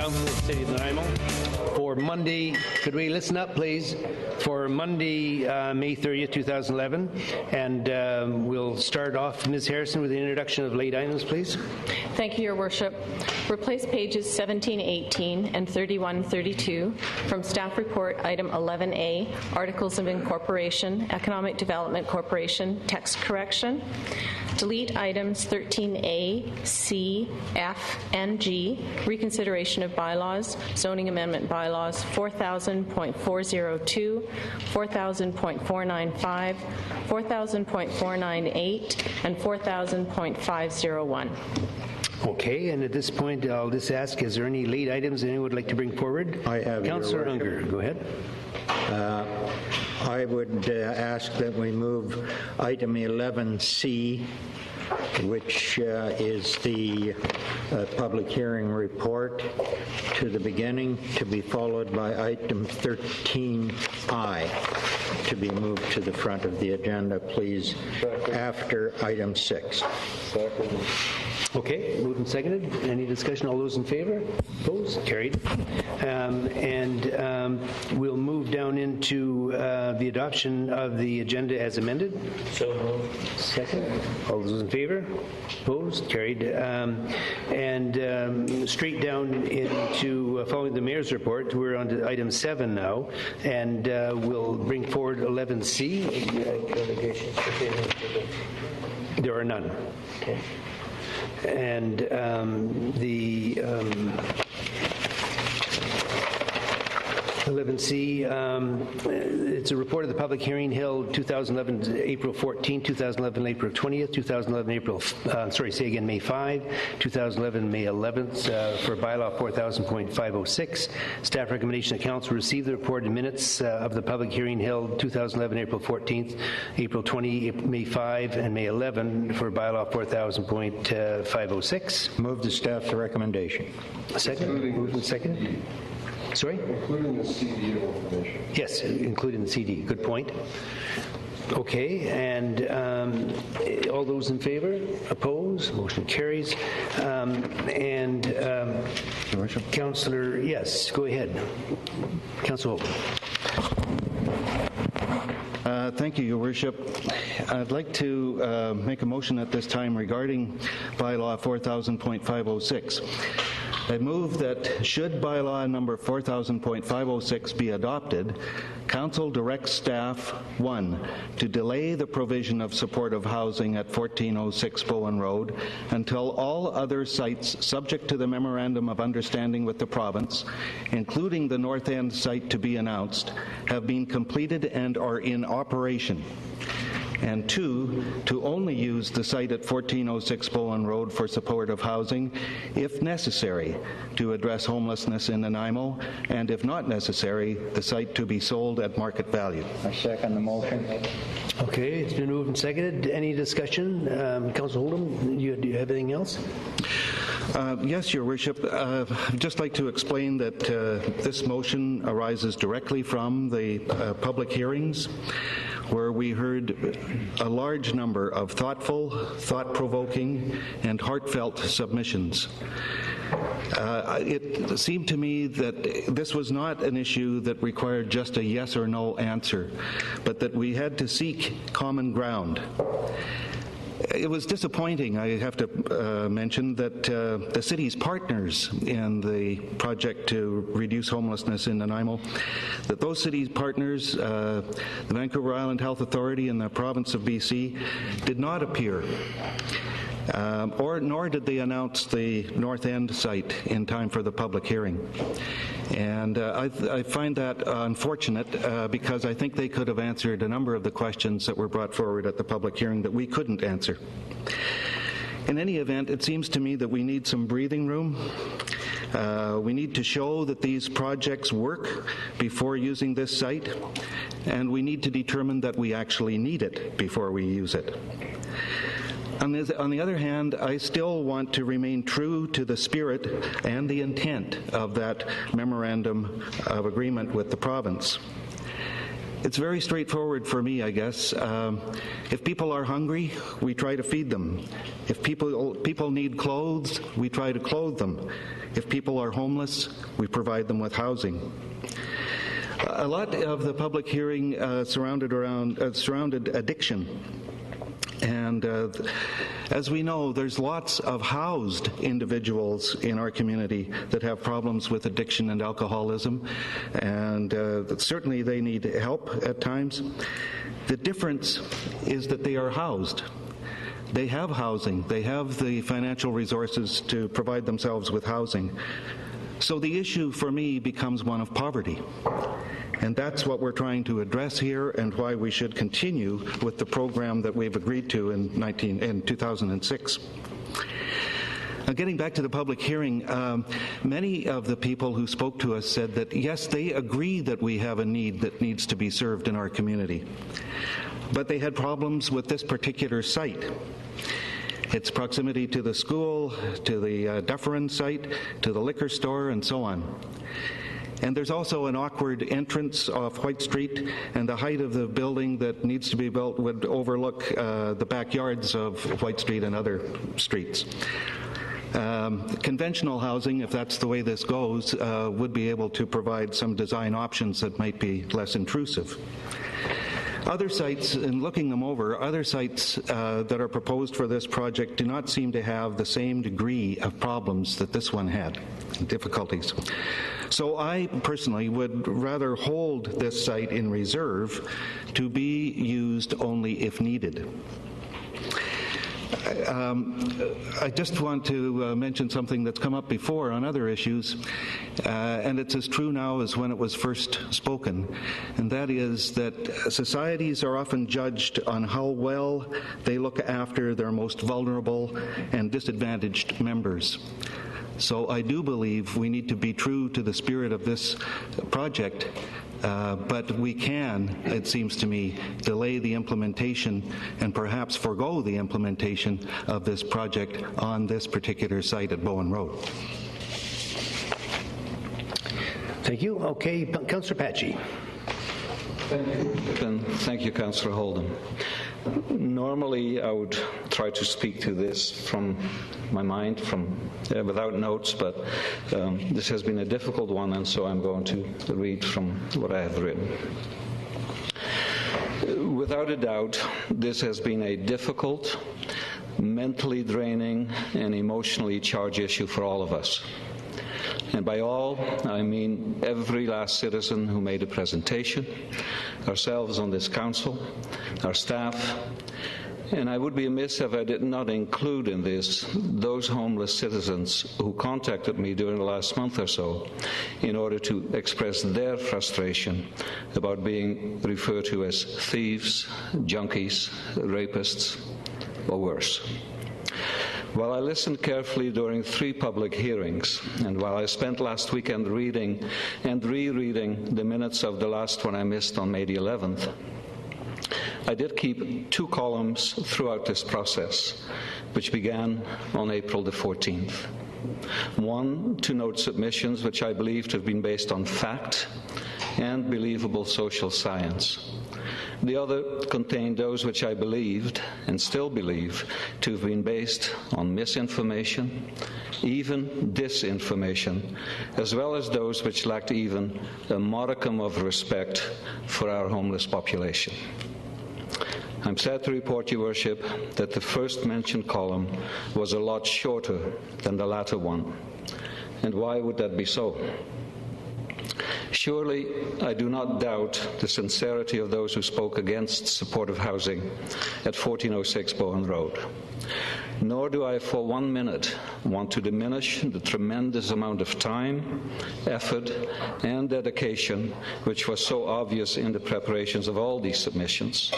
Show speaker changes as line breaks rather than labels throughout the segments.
Young, City of Nanaimo. For Monday, could we listen up, please? For Monday, May 30th, 2011. And we'll start off, Ms. Harrison, with the introduction of late items, please.
Thank you, Your Worship. Replace pages 17-18 and 31-32 from Staff Report Item 11A, Articles of Incorporation, Economic Development Corporation, Text Correction. Delete items 13A, C, F, and G, Reconsideration of Bylaws, Zoning Amendment Bylaws 4000.402, 4000.495, 4000.498, and 4000.501.
Okay, and at this point, I'll just ask, is there any late items anyone would like to bring forward?
I have,
Councillor Unger, go ahead.
I would ask that we move item 11C, which is the public hearing report, to the beginning, to be followed by item 13I, to be moved to the front of the agenda, please, after item 6.
Second.
Okay, moved and seconded. Any discussion? All those in favor? Opposed? Carried. We'll move down into the adoption of the agenda as amended.
So moved.
Second. All those in favor? Opposed? Carried. Straight down into following the mayor's report, we're on to item 7 now, and we'll bring forward 11C. There are none.
Okay.
And the 11C, it's a report of the public hearing held 2011 April 14, 2011 April 20th, 2011 April, May 5, 2011 May 11th for bylaw 4000.506. Staff recommendation that council receive the reported minutes of the public hearing held 2011 April 14th, April 20, May 5, and May 11 for bylaw 4000.506.
Move the staff's recommendation.
Second? Moved and seconded? Sorry?
Including the CD information.
Yes, including the CD. Good point. Okay, and all those in favor? Opposed? Motion carries. Councillor, yes, go ahead. Councillor Hope.
Thank you, Your Worship. I'd like to make a motion at this time regarding bylaw 4000.506. I move that should bylaw number 4000.506 be adopted, Council directs staff, 1, to delay the provision of supportive housing at 1406 Bowen Road until all other sites subject to the Memorandum of Understanding with the province, including the North End site to be announced, have been completed and are in operation. And 2, to only use the site at 1406 Bowen Road for supportive housing, if necessary, to address homelessness in Nanaimo, and if not necessary, the site to be sold at market value.
I second the motion.
Okay, it's been moved and seconded. Any discussion? Councillor Oldham, do you have anything else?
Yes, Your Worship. I'd just like to explain that this motion arises directly from the public hearings, where we heard a large number of thoughtful, thought-provoking, and heartfelt submissions. It seemed to me that this was not an issue that required just a yes or no answer, but that we had to seek common ground. It was disappointing, I have to mention, that the city's partners in the project to reduce homelessness in Nanaimo, that those city's partners, the Vancouver Island Health Authority and the province of BC, did not appear. Nor did they announce the North End site in time for the public hearing. And I find that unfortunate because I think they could have answered a number of the questions that were brought forward at the public hearing that we couldn't answer. In any event, it seems to me that we need some breathing room. We need to show that these projects work before using this site, and we need to determine that we actually need it before we use it. On the other hand, I still want to remain true to the spirit and the intent of that memorandum of agreement with the province. It's very straightforward for me, I guess. If people are hungry, we try to feed them. If people need clothes, we try to clothe them. If people are homeless, we provide them with housing. A lot of the public hearing surrounded addiction. And as we know, there's lots of housed individuals in our community that have problems with addiction and alcoholism, and certainly they need help at times. The difference is that they are housed. They have housing. They have the financial resources to provide themselves with housing. So the issue for me becomes one of poverty. And that's what we're trying to address here, and why we should continue with the program that we've agreed to in 2006. Now, getting back to the public hearing, many of the people who spoke to us said that, yes, they agree that we have a need that needs to be served in our community, but they had problems with this particular site. Its proximity to the school, to the Dufferin site, to the liquor store, and so on. And there's also an awkward entrance off White Street, and the height of the building that needs to be built would overlook the backyards of White Street and other streets. Conventional housing, if that's the way this goes, would be able to provide some design options that might be less intrusive. Other sites, in looking them over, other sites that are proposed for this project do not seem to have the same degree of problems that this one had, difficulties. So I personally would rather hold this site in reserve to be used only if needed. I just want to mention something that's come up before on other issues, and it's as true now as when it was first spoken, and that is that societies are often judged on how well they look after their most vulnerable and disadvantaged members. So I do believe we need to be true to the spirit of this project, but we can, it seems to me, delay the implementation and perhaps forego the implementation of this project on this particular site at Bowen Road.
Thank you. Okay, Councillor Patchy.
Thank you, Councillor Holden. Normally, I would try to speak to this from my mind, without notes, but this has been a difficult one, and so I'm going to read from what I have written. Without a doubt, this has been a difficult, mentally draining, and emotionally charged issue for all of us. And by all, I mean every last citizen who made a presentation, ourselves on this council, our staff, and I would be amiss if I did not include in this those homeless citizens who contacted me during the last month or so in order to express their frustration about being referred to as thieves, junkies, rapists, or worse. While I listened carefully during 3 public hearings, and while I spent last weekend reading and rereading the minutes of the last one I missed on May the 11th, I did keep 2 columns throughout this process, which began on April the 14th. One to note submissions which I believe to have been based on fact and believable social science. The other contained those which I believed, and still believe, to have been based on misinformation, even disinformation, as well as those which lacked even a modicum of respect for our homeless population. I'm sad to report, Your Worship, that the first mentioned column was a lot shorter than the latter one. And why would that be so? Surely, I do not doubt the sincerity of those who spoke against supportive housing at 1406 Bowen Road. Nor do I for 1 minute want to diminish the tremendous amount of time, effort, and dedication which was so obvious in the preparations of all these submissions.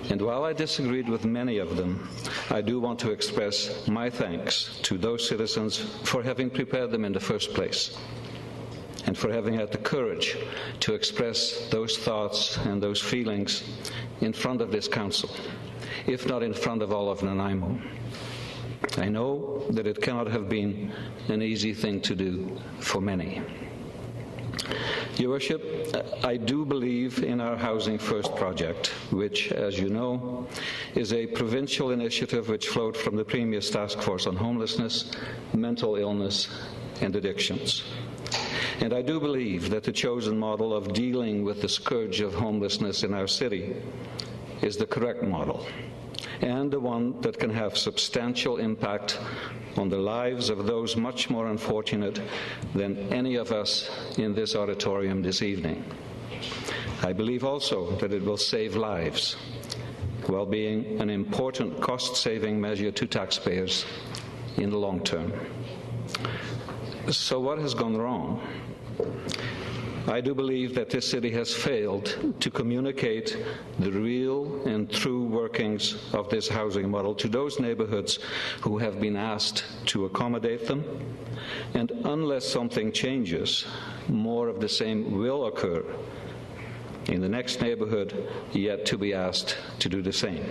And while I disagreed with many of them, I do want to express my thanks to those citizens for having prepared them in the first place, and for having had the courage to express those thoughts and those feelings in front of this council, if not in front of all of Nanaimo. I know that it cannot have been an easy thing to do for many. Your Worship, I do believe in our Housing First project, which, as you know, is a provincial initiative which flowed from the Premier's Task Force on Homelessness, Mental Illness, and Addictions. And I do believe that the chosen model of dealing with the scourge of homelessness in our city is the correct model, and the one that can have substantial impact on the lives of those much more unfortunate than any of us in this auditorium this evening. I believe also that it will save lives, while being an important cost-saving measure to taxpayers in the long term. So what has gone wrong? I do believe that this city has failed to communicate the real and true workings of this housing model to those neighborhoods who have been asked to accommodate them. And unless something changes, more of the same will occur in the next neighborhood yet to be asked to do the same.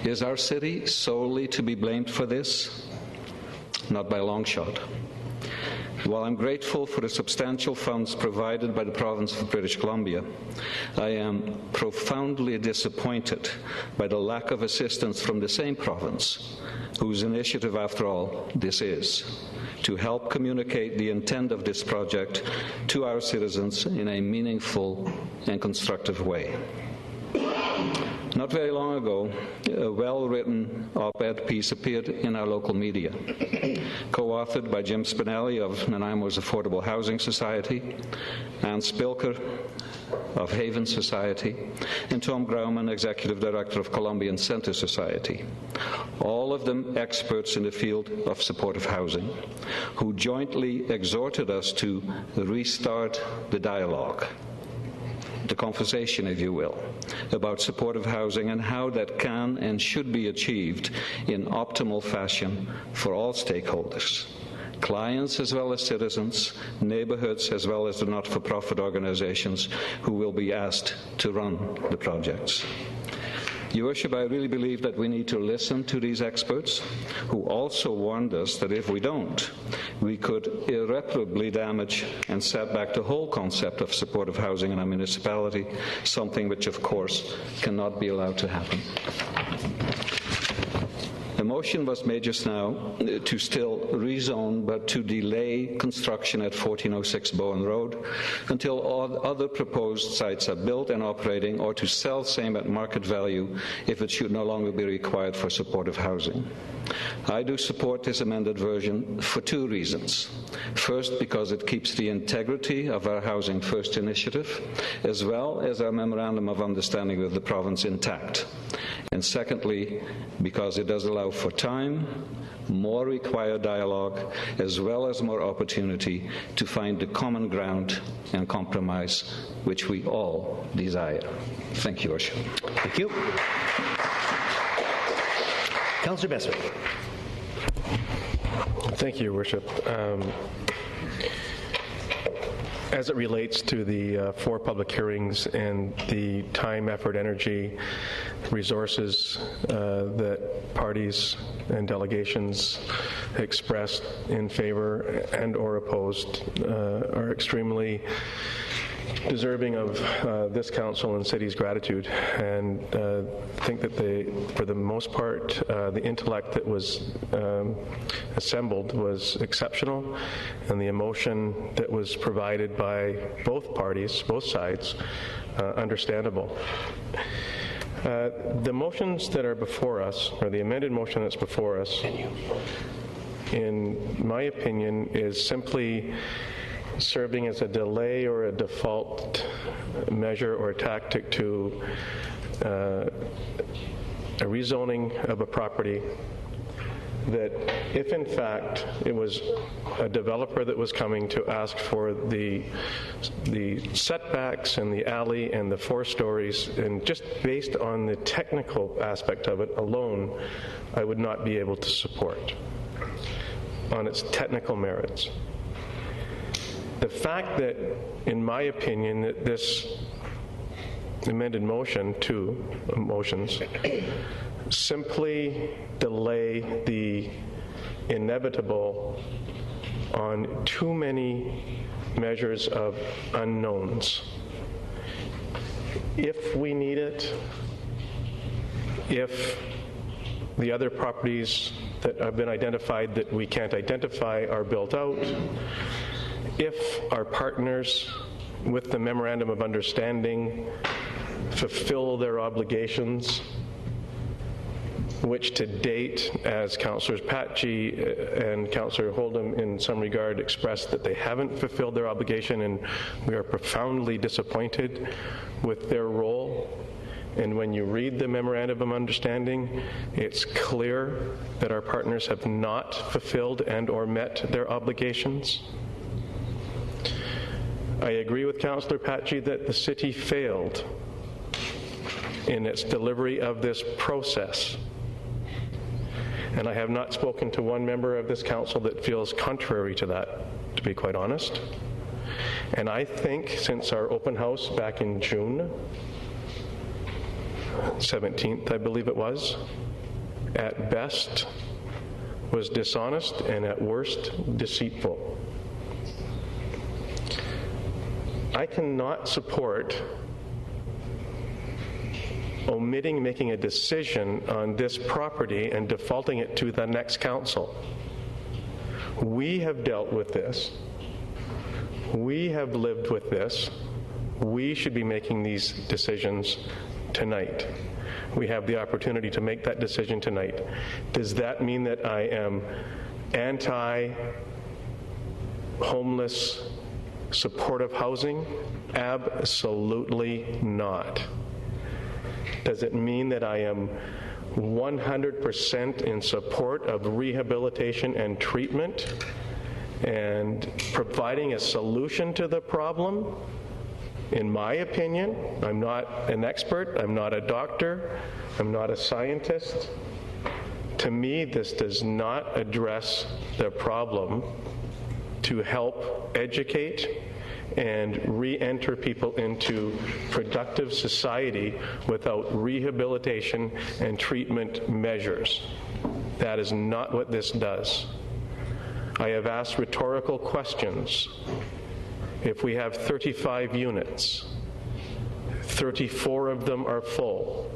Is our city solely to be blamed for this? Not by a long shot. While I'm grateful for the substantial funds provided by the province of British Columbia, I am profoundly disappointed by the lack of assistance from the same province, whose initiative, after all, this is, to help communicate the intent of this project to our citizens in a meaningful and constructive way. Not very long ago, a well-written op-ed piece appeared in our local media, co-authored by Jim Spinelli of Nanaimo's Affordable Housing Society, Ann Spilker of Haven Society, and Tom Grauman, Executive Director of Columbian Center Society, all of them experts in the field of supportive housing, who jointly exhorted us to restart the dialogue, the conversation, if you will, about supportive housing and how that can and should be achieved in optimal fashion for all stakeholders, clients as well as citizens, neighborhoods as well as the not-for-profit organizations who will be asked to run the projects. Your Worship, I really believe that we need to listen to these experts, who also warned us that if we don't, we could irreparably damage and set back the whole concept of supportive housing in our municipality, something which, of course, cannot be allowed to happen. A motion was made just now to still rezone, but to delay construction at 1406 Bowen Road until all other proposed sites are built and operating, or to sell same at market value if it should no longer be required for supportive housing. I do support this amended version for two reasons. First, because it keeps the integrity of our Housing First initiative, as well as our Memorandum of Understanding with the province intact. And secondly, because it does allow for time, more required dialogue, as well as more opportunity to find the common ground and compromise which we all desire. Thank you, Worship.
Thank you. Councillor Besser.
Thank you, Your Worship. As it relates to the 4 public hearings and the time, effort, energy, resources that parties and delegations expressed in favor and or opposed are extremely deserving of this council and city's gratitude, and think that for the most part, the intellect that was assembled was exceptional, and the emotion that was provided by both parties, both sides, understandable. The motions that are before us, or the amended motion that's before us, in my opinion, is simply serving as a delay or a default measure or tactic to a rezoning of a property that, if in fact it was a developer that was coming to ask for the setbacks and the alley and the 4 stories, and just based on the technical aspect of it alone, I would not be able to support on its technical merits. The fact that, in my opinion, that this amended motion, 2 motions, simply delay the inevitable on too many measures of unknowns. If we need it, if the other properties that have been identified that we can't identify are built out, if our partners with the Memorandum of Understanding fulfill their obligations, which to date, as Councillors Patchie and Councillor Holdham in some regard expressed that they haven't fulfilled their obligation, and we are profoundly disappointed with their role. And when you read the Memorandum of Understanding, it's clear that our partners have not fulfilled and or met their obligations. I agree with Councillor Patchie that the city failed in its delivery of this process. And I have not spoken to one member of this council that feels contrary to that, to be quite honest. And I think since our open house back in June 17th, I believe it was, at best was dishonest and at worst deceitful. I cannot support omitting making a decision on this property and defaulting it to the next council. We have dealt with this. We have lived with this. We should be making these decisions tonight. We have the opportunity to make that decision tonight. Does that mean that I am anti-homeless, supportive housing? Absolutely not. Does it mean that I am 100% in support of rehabilitation and treatment and providing a solution to the problem? In my opinion, I'm not an expert, I'm not a doctor, I'm not a scientist. To me, this does not address the problem to help educate and re-enter people into productive society without rehabilitation and treatment measures. That is not what this does. I have asked rhetorical questions. If we have 35 units, 34 of them are full,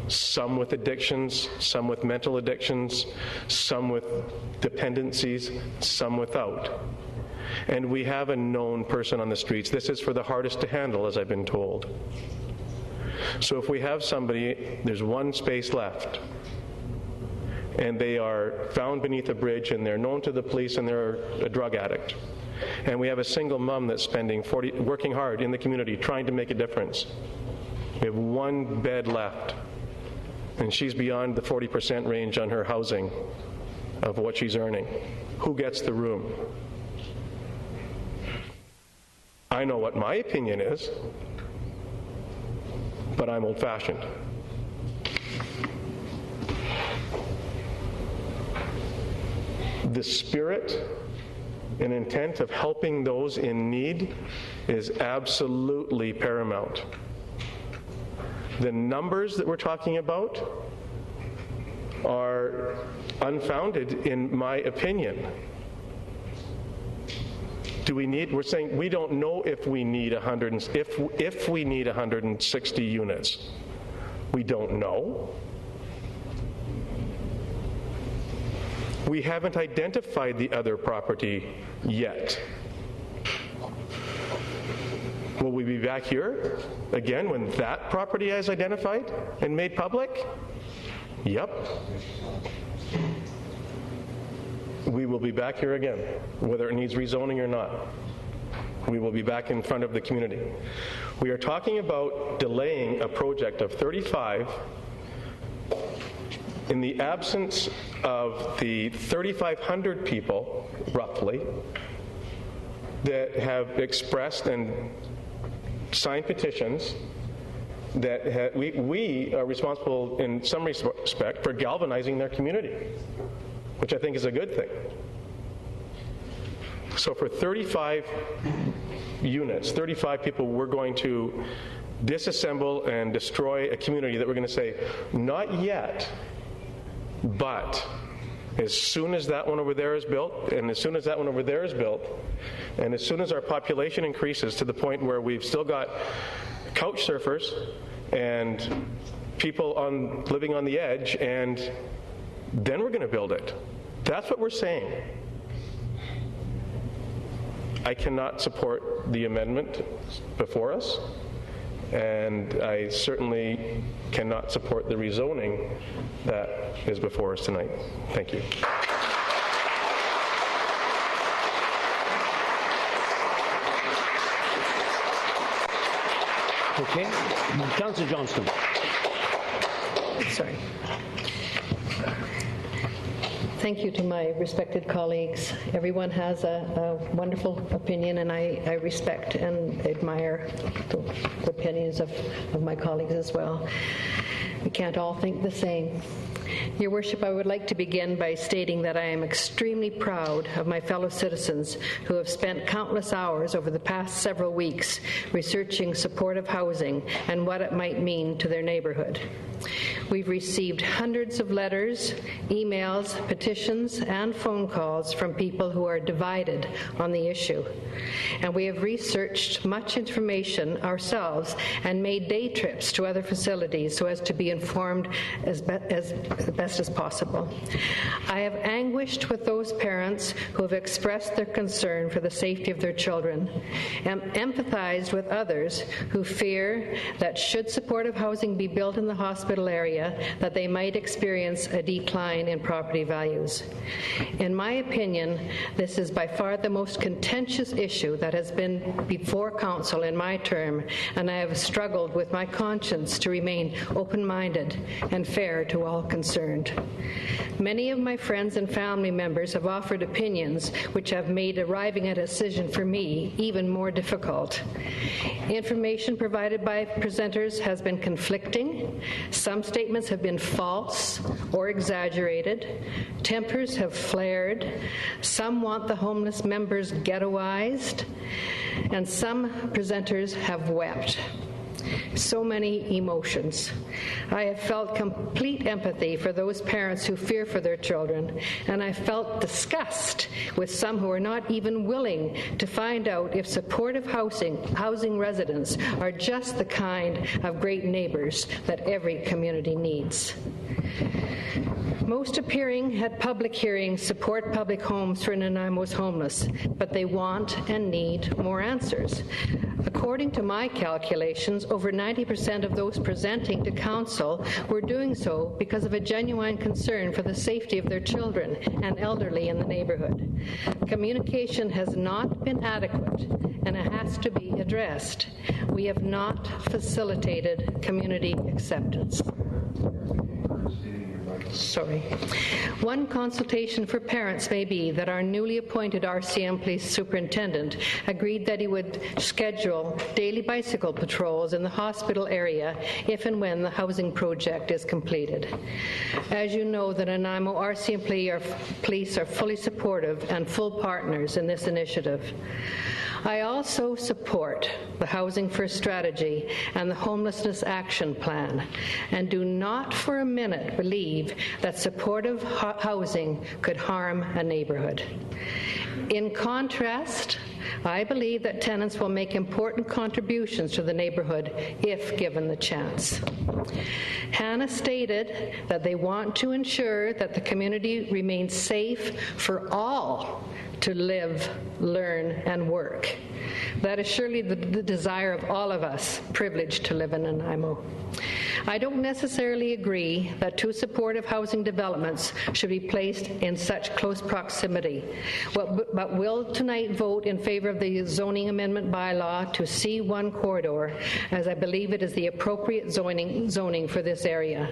some with addictions, some with mental addictions, some with dependencies, some without. And we have a known person on the streets. This is for the hardest to handle, as I've been told. So if we have somebody, there's one space left, and they are found beneath a bridge, and they're known to the police, and they're a drug addict. And we have a single mom that's working hard in the community, trying to make a difference. We have one bed left, and she's beyond the 40% range on her housing of what she's earning. Who gets the room? I know what my opinion is, but I'm old-fashioned. The spirit and intent of helping those in need is absolutely paramount. The numbers that we're talking about are unfounded, in my opinion. We're saying we don't know if we need if we need 160 units. We don't know. We haven't identified the other property yet. Will we be back here again when that property is identified and made public? Yep. We will be back here again, whether it needs rezoning or not. We will be back in front of the community. We are talking about delaying a project of 35 in the absence of the 3,500 people, roughly, that have expressed and signed petitions that we are responsible in some respect for galvanizing their community, which I think is a good thing. So for 35 units, 35 people, we're going to disassemble and destroy a community that we're going to say, not yet, but As soon as that one over there is built, and as soon as that one over there is built, and as soon as our population increases to the point where we've still got couch surfers and people living on the edge, and then we're going to build it. That's what we're saying. I cannot support the amendment before us, and I certainly cannot support the rezoning that is before us tonight. Thank you.
Okay. Councillor Johnston.
Sorry. Thank you to my respected colleagues. Everyone has a wonderful opinion, and I respect and admire the opinions of my colleagues as well. We can't all think the same. Your Worship, I would like to begin by stating that I am extremely proud of my fellow citizens who have spent countless hours over the past several weeks researching supportive housing and what it might mean to their neighborhood. We've received hundreds of letters, emails, petitions, and phone calls from people who are divided on the issue. And we have researched much information ourselves and made day trips to other facilities so as to be informed as best as possible. I have anguished with those parents who have expressed their concern for the safety of their children, and empathized with others who fear that should supportive housing be built in the hospital area, that they might experience a decline in property values. In my opinion, this is by far the most contentious issue that has been before Council in my term, and I have struggled with my conscience to remain open-minded and fair to all concerned. Many of my friends and family members have offered opinions which have made arriving at a decision for me even more difficult. Information provided by presenters has been conflicting. Some statements have been false or exaggerated. Tempers have flared. Some want the homeless members ghettoized, and some presenters have wept. So many emotions. I have felt complete empathy for those parents who fear for their children, and I felt disgust with some who are not even willing to find out if supportive housing residents are just the kind of great neighbors that every community needs. Most appearing at public hearings support public homes for Nanaimo's homeless, but they want and need more answers. According to my calculations, over 90% of those presenting to Council were doing so because of a genuine concern for the safety of their children and elderly in the neighborhood. Communication has not been adequate, and it has to be addressed. We have not facilitated community acceptance. One consultation for parents may be that our newly appointed RCM police superintendent agreed that he would schedule daily bicycle patrols in the hospital area if and when the housing project is completed. As you know, the Nanaimo RCM police are fully supportive and full partners in this initiative. I also support the Housing First strategy and the Homelessness Action Plan, and do not for a minute believe that supportive housing could harm a neighborhood. In contrast, I believe that tenants will make important contributions to the neighborhood if given the chance. Hannah stated that they want to ensure that the community remains safe for all to live, learn, and work. That is surely the desire of all of us privileged to live in Nanaimo. I don't necessarily agree that two supportive housing developments should be placed in such close proximity, but will tonight vote in favor of the zoning amendment bylaw to C1 corridor, as I believe it is the appropriate zoning for this area.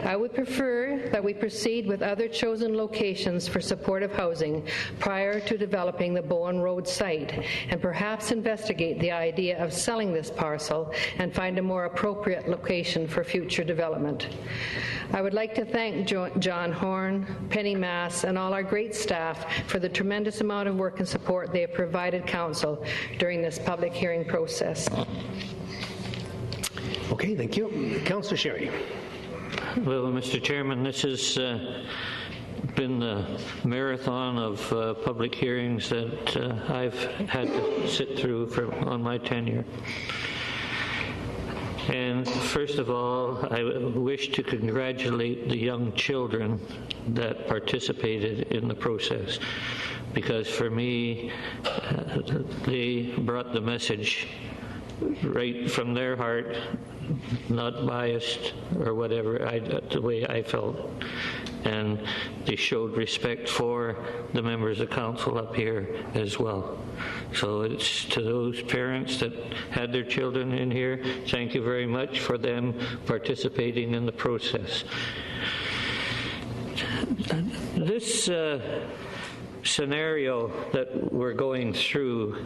I would prefer that we proceed with other chosen locations for supportive housing prior to developing the Bowen Road site, and perhaps investigate the idea of selling this parcel and find a more appropriate location for future development. I would like to thank John Horn, Penny Mass, and all our great staff for the tremendous amount of work and support they have provided Council during this public hearing process.
Okay, thank you. Councillor Sherry.
Well, Mr. Chairman, this is been the marathon of public hearings that I've had to sit through on my tenure. And first of all, I wish to congratulate the young children that participated in the process, because for me, they brought the message right from their heart, not biased or whatever, the way I felt. And they showed respect for the members of council up here as well. So it's to those parents that had their children in here, thank you very much for them participating in the process. This scenario that we're going through,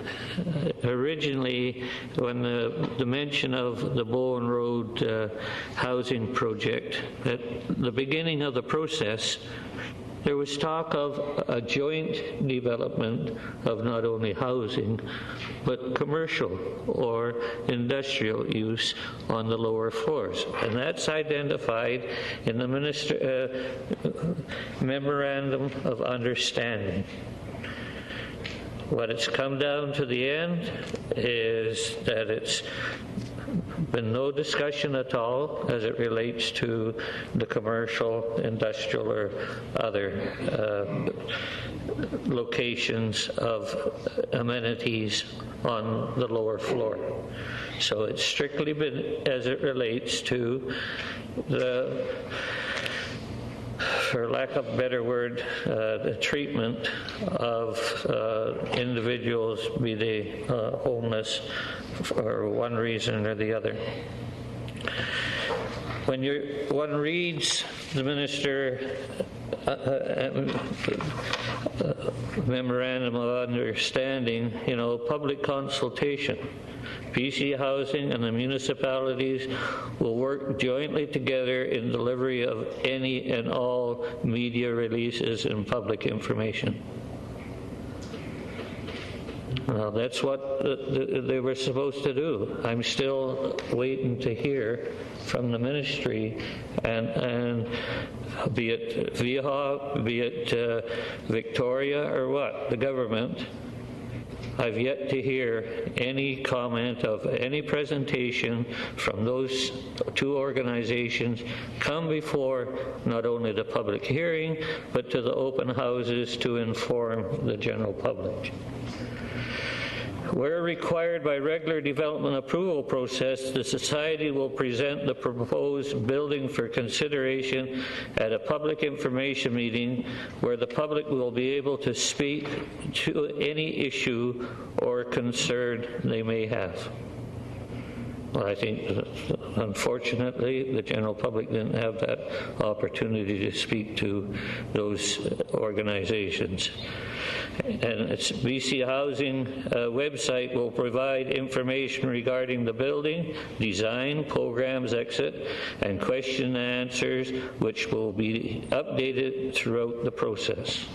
originally when the mention of the Bowen Road housing project, at the beginning of the process, there was talk of a joint development of not only housing, but commercial or industrial use on the lower floors. And that's identified in the Memorandum of Understanding. What it's come down to the end is that it's been no discussion at all as it relates to the commercial, industrial, or other locations of amenities on the lower floor. So it's strictly been as it relates to the, for lack of a better word, the treatment of individuals, be they homeless for one reason or the other. When one reads the Minister Memorandum of Understanding, public consultation. BC Housing and the municipalities will work jointly together in delivery of any and all media releases and public information. Well, that's what they were supposed to do. I'm still waiting to hear from the ministry, and be it VIHA, be it Victoria, or what, the government, I've yet to hear any comment of any presentation from those two organizations come before not only the public hearing, but to the open houses to inform the general public. Where required by regular development approval process, the Society will present the proposed building for consideration at a public information meeting where the public will be able to speak to any issue or concern they may have. Well, I think, unfortunately, the general public didn't have that opportunity to speak to those organizations. And its BC Housing website will provide information regarding the building, design, programs, exit, and question and answers, which will be updated throughout the process.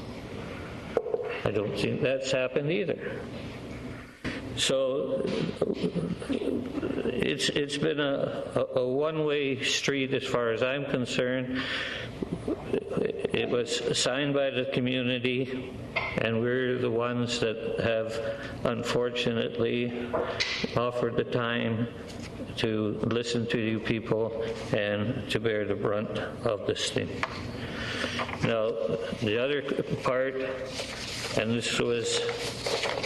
I don't think that's happened either. So it's been a one-way street as far as I'm concerned. It was signed by the community, and we're the ones that have unfortunately offered the time to listen to you people and to bear the brunt of this thing. Now, the other part, and this was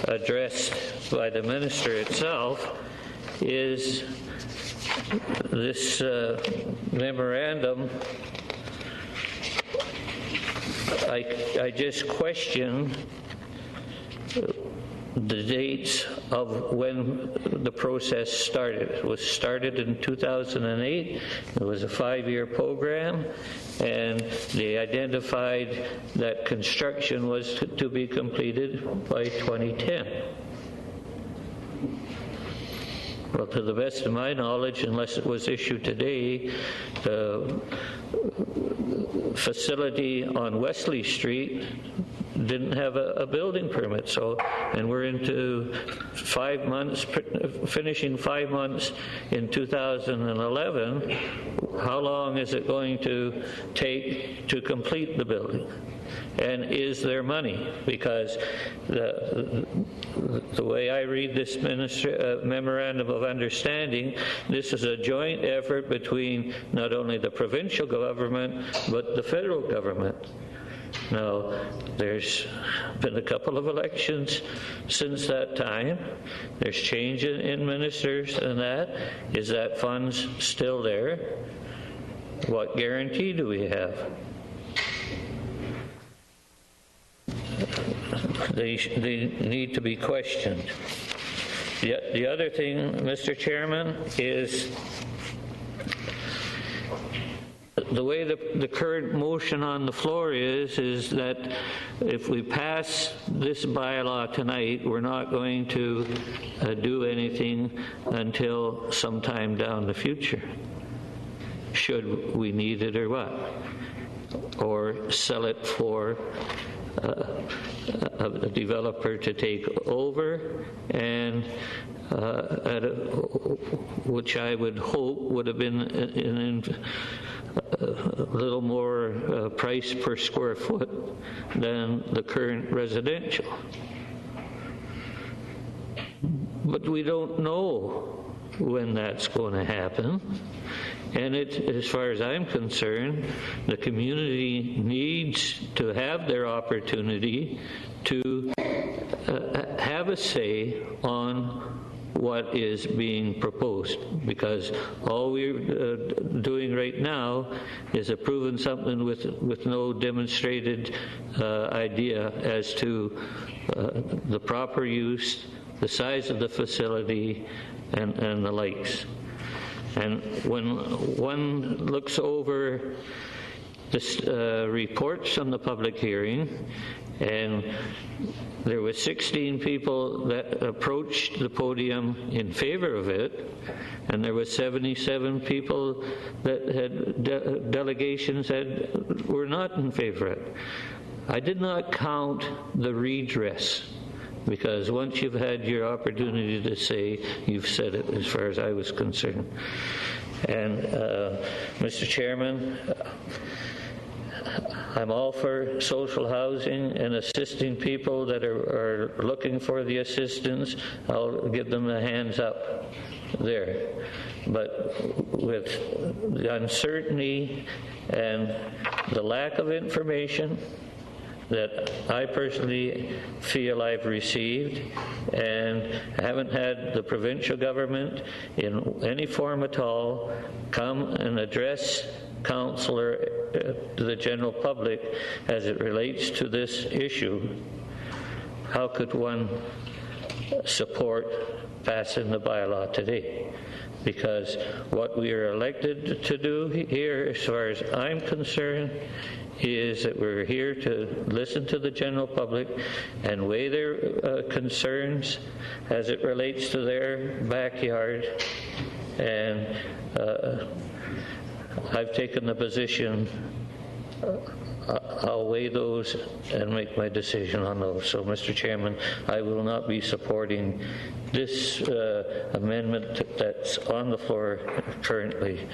addressed by the minister itself, is this memorandum. I just question the dates of when the process started. It was started in 2008. It was a 5-year program, and they identified that construction was to be completed by 2010. Well, to the best of my knowledge, unless it was issued today, the facility on Wesley Street didn't have a building permit. So, and we're into 5 months, finishing 5 months in 2011. How long is it going to take to complete the building? And is there money? Because the way I read this memorandum of understanding, this is a joint effort between not only the provincial government, but the federal government. Now, there's been a couple of elections since that time. There's change in ministers and that. Is that funds still there? What guarantee do we have? They need to be questioned. The other thing, Mr. Chairman, is the way the current motion on the floor is that if we pass this bylaw tonight, we're not going to do anything until sometime down the future, should we need it or what, or sell it for a developer to take over, and which I would hope would have been a little more price per square foot than the current residential. But we don't know when that's going to happen. And as far as I'm concerned, the community needs to have their opportunity to have a say on what is being proposed, because all we're doing right now is approving something with no demonstrated idea as to the proper use, the size of the facility, and the likes. And when one looks over the reports from the public hearing, and there were 16 people that approached the podium in favor of it, and there were 77 people that had delegations that were not in favor of it. I did not count the redress, because once you've had your opportunity to say, you've said it, as far as I was concerned. And Mr. Chairman, I'm all for social housing and assisting people that are looking for the assistance. I'll give them a hands up there. But with the uncertainty and the lack of information that I personally feel I've received, and haven't had the provincial government in any form at all come and address councillor to the general public as it relates to this issue, how could one support passing the bylaw today? Because what we are elected to do here, as far as I'm concerned, is that we're here to listen to the general public and weigh their concerns as it relates to their backyard. And I've taken the position, I'll weigh those and make my decision on those. So, Mr. Chairman, I will not be supporting this amendment that's on the floor currently,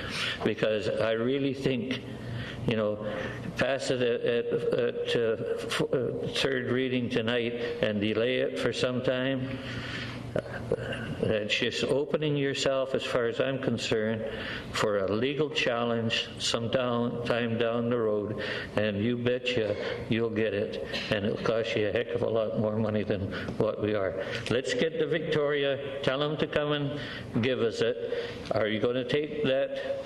because I really think, you know, pass it at third reading tonight and delay it for some time. It's just opening yourself, as far as I'm concerned, for a legal challenge time down the road, and you betcha you'll get it, and it'll cost you a heck of a lot more money than what we are. Let's get to Victoria, tell them to come and give us it. Are you going to take that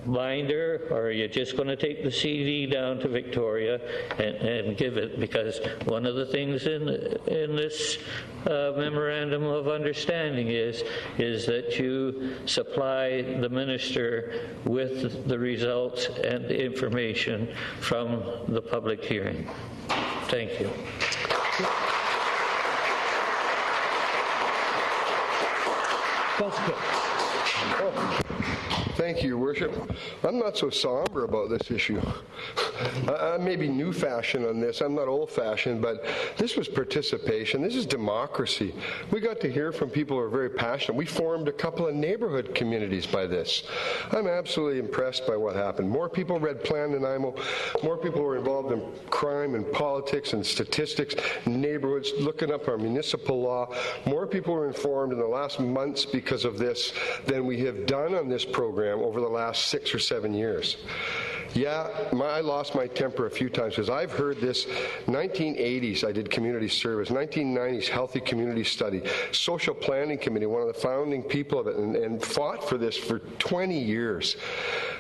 binder, or are you just going to take the CD down to Victoria and give it? Because one of the things in this memorandum of understanding is that you supply the minister with the results and the information from the public hearing. Thank you.
Councillor Cook.
Thank you, Your Worship. I'm not so somber about this issue. I may be new-fashioned on this. I'm not old-fashioned, but this was participation. This is democracy. We got to hear from people who are very passionate. We formed a couple of neighborhood communities by this. I'm absolutely impressed by what happened. More people read Plan Nanaimo. More people were involved in crime and politics and statistics, neighborhoods, looking up our municipal law. More people were informed in the last months because of this than we have done on this program over the last 6 or 7 years. Yeah, I lost my temper a few times because I've heard this. 1980s, I did community service. 1990s, healthy community study. Social planning committee, one of the founding people of it, and fought for this for 20 years.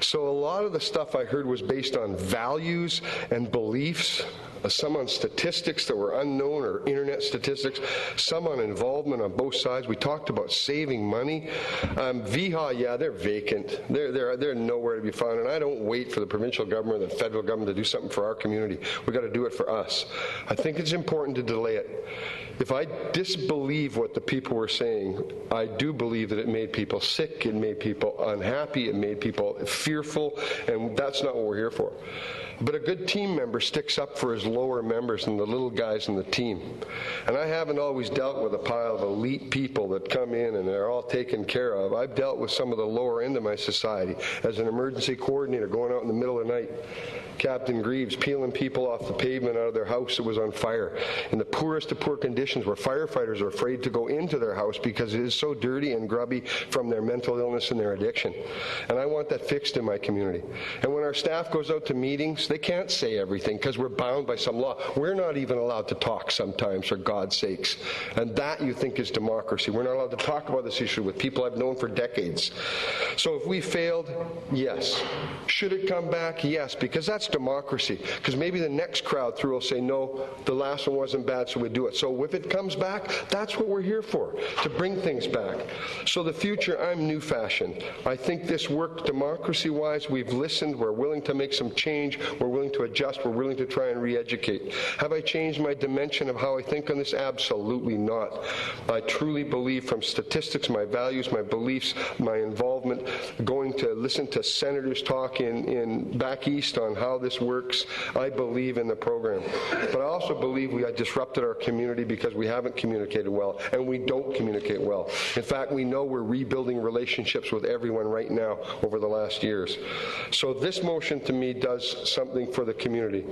So a lot of the stuff I heard was based on values and beliefs. Some on statistics that were unknown or internet statistics, some on involvement on both sides. We talked about saving money. VHA, yeah, they're vacant. They're nowhere to be found, and I don't wait for the provincial government or the federal government to do something for our community. We've got to do it for us. I think it's important to delay it. If I disbelieve what the people were saying, I do believe that it made people sick, it made people unhappy, it made people fearful, and that's not what we're here for. But a good team member sticks up for his lower members and the little guys in the team. And I haven't always dealt with a pile of elite people that come in and they're all taken care of. I've dealt with some of the lower end of my society as an emergency coordinator going out in the middle of the night. Captain Greaves peeling people off the pavement out of their house that was on fire in the poorest of poor conditions where firefighters are afraid to go into their house because it is so dirty and grubby from their mental illness and their addiction. And I want that fixed in my community. And when our staff goes out to meetings, they can't say everything because we're bound by some law. We're not even allowed to talk sometimes, for God's sakes. And that, you think, is democracy. We're not allowed to talk about this issue with people I've known for decades. So if we failed, yes. Should it come back? Yes, because that's democracy. Because maybe the next crowd through will say, no, the last one wasn't bad, so we do it. So if it comes back, that's what we're here for, to bring things back. So the future, I'm new-fashioned. I think this worked democracy-wise. We've listened. We're willing to make some change. We're willing to adjust. We're willing to try and re-educate. Have I changed my dimension of how I think on this? Absolutely not. I truly believe from statistics, my values, my beliefs, my involvement, going to listen to senators talk in back east on how this works. I believe in the program. But I also believe we have disrupted our community because we haven't communicated well, and we don't communicate well. In fact, we know we're rebuilding relationships with everyone right now over the last years. So this motion to me does something for the community.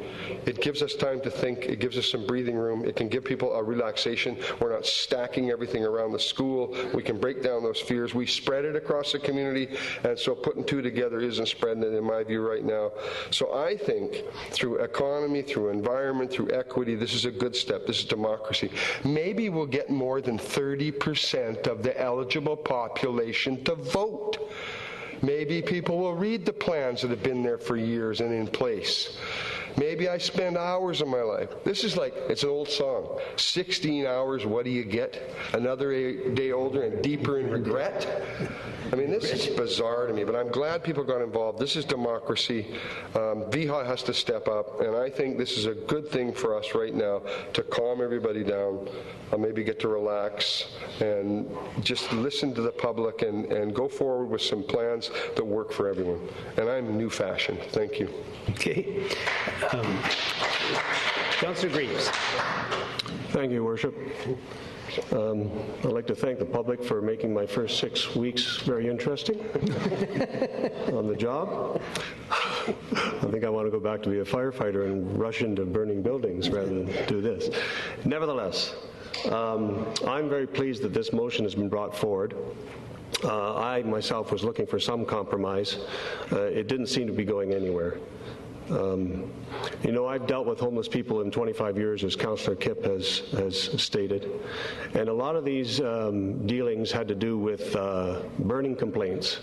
It gives us time to think. It gives us some breathing room. It can give people a relaxation. We're not stacking everything around the school. We can break down those fears. We spread it across the community, and so putting two together isn't spreading it in my view right now. So I think through economy, through environment, through equity, this is a good step. This is democracy. Maybe we'll get more than 30% of the eligible population to vote. Maybe people will read the plans that have been there for years and in place. Maybe I spend hours of my life. This is like, it's an old song. 16 hours, what do you get? Another day older and deeper in regret? I mean, this is bizarre to me, but I'm glad people got involved. This is democracy. VHA has to step up, and I think this is a good thing for us right now to calm everybody down, maybe get to relax, and just listen to the public and go forward with some plans that work for everyone. And I'm new-fashioned. Thank you.
Okay. Councillor Greaves.
Thank you, Worship. I'd like to thank the public for making my first 6 weeks very interesting on the job. I think I want to go back to be a firefighter and rush into burning buildings rather than do this. Nevertheless, I'm very pleased that this motion has been brought forward. I myself was looking for some compromise. It didn't seem to be going anywhere. You know, I've dealt with homeless people in 25 years, as Councillor Kipp has stated, and a lot of these dealings had to do with burning complaints.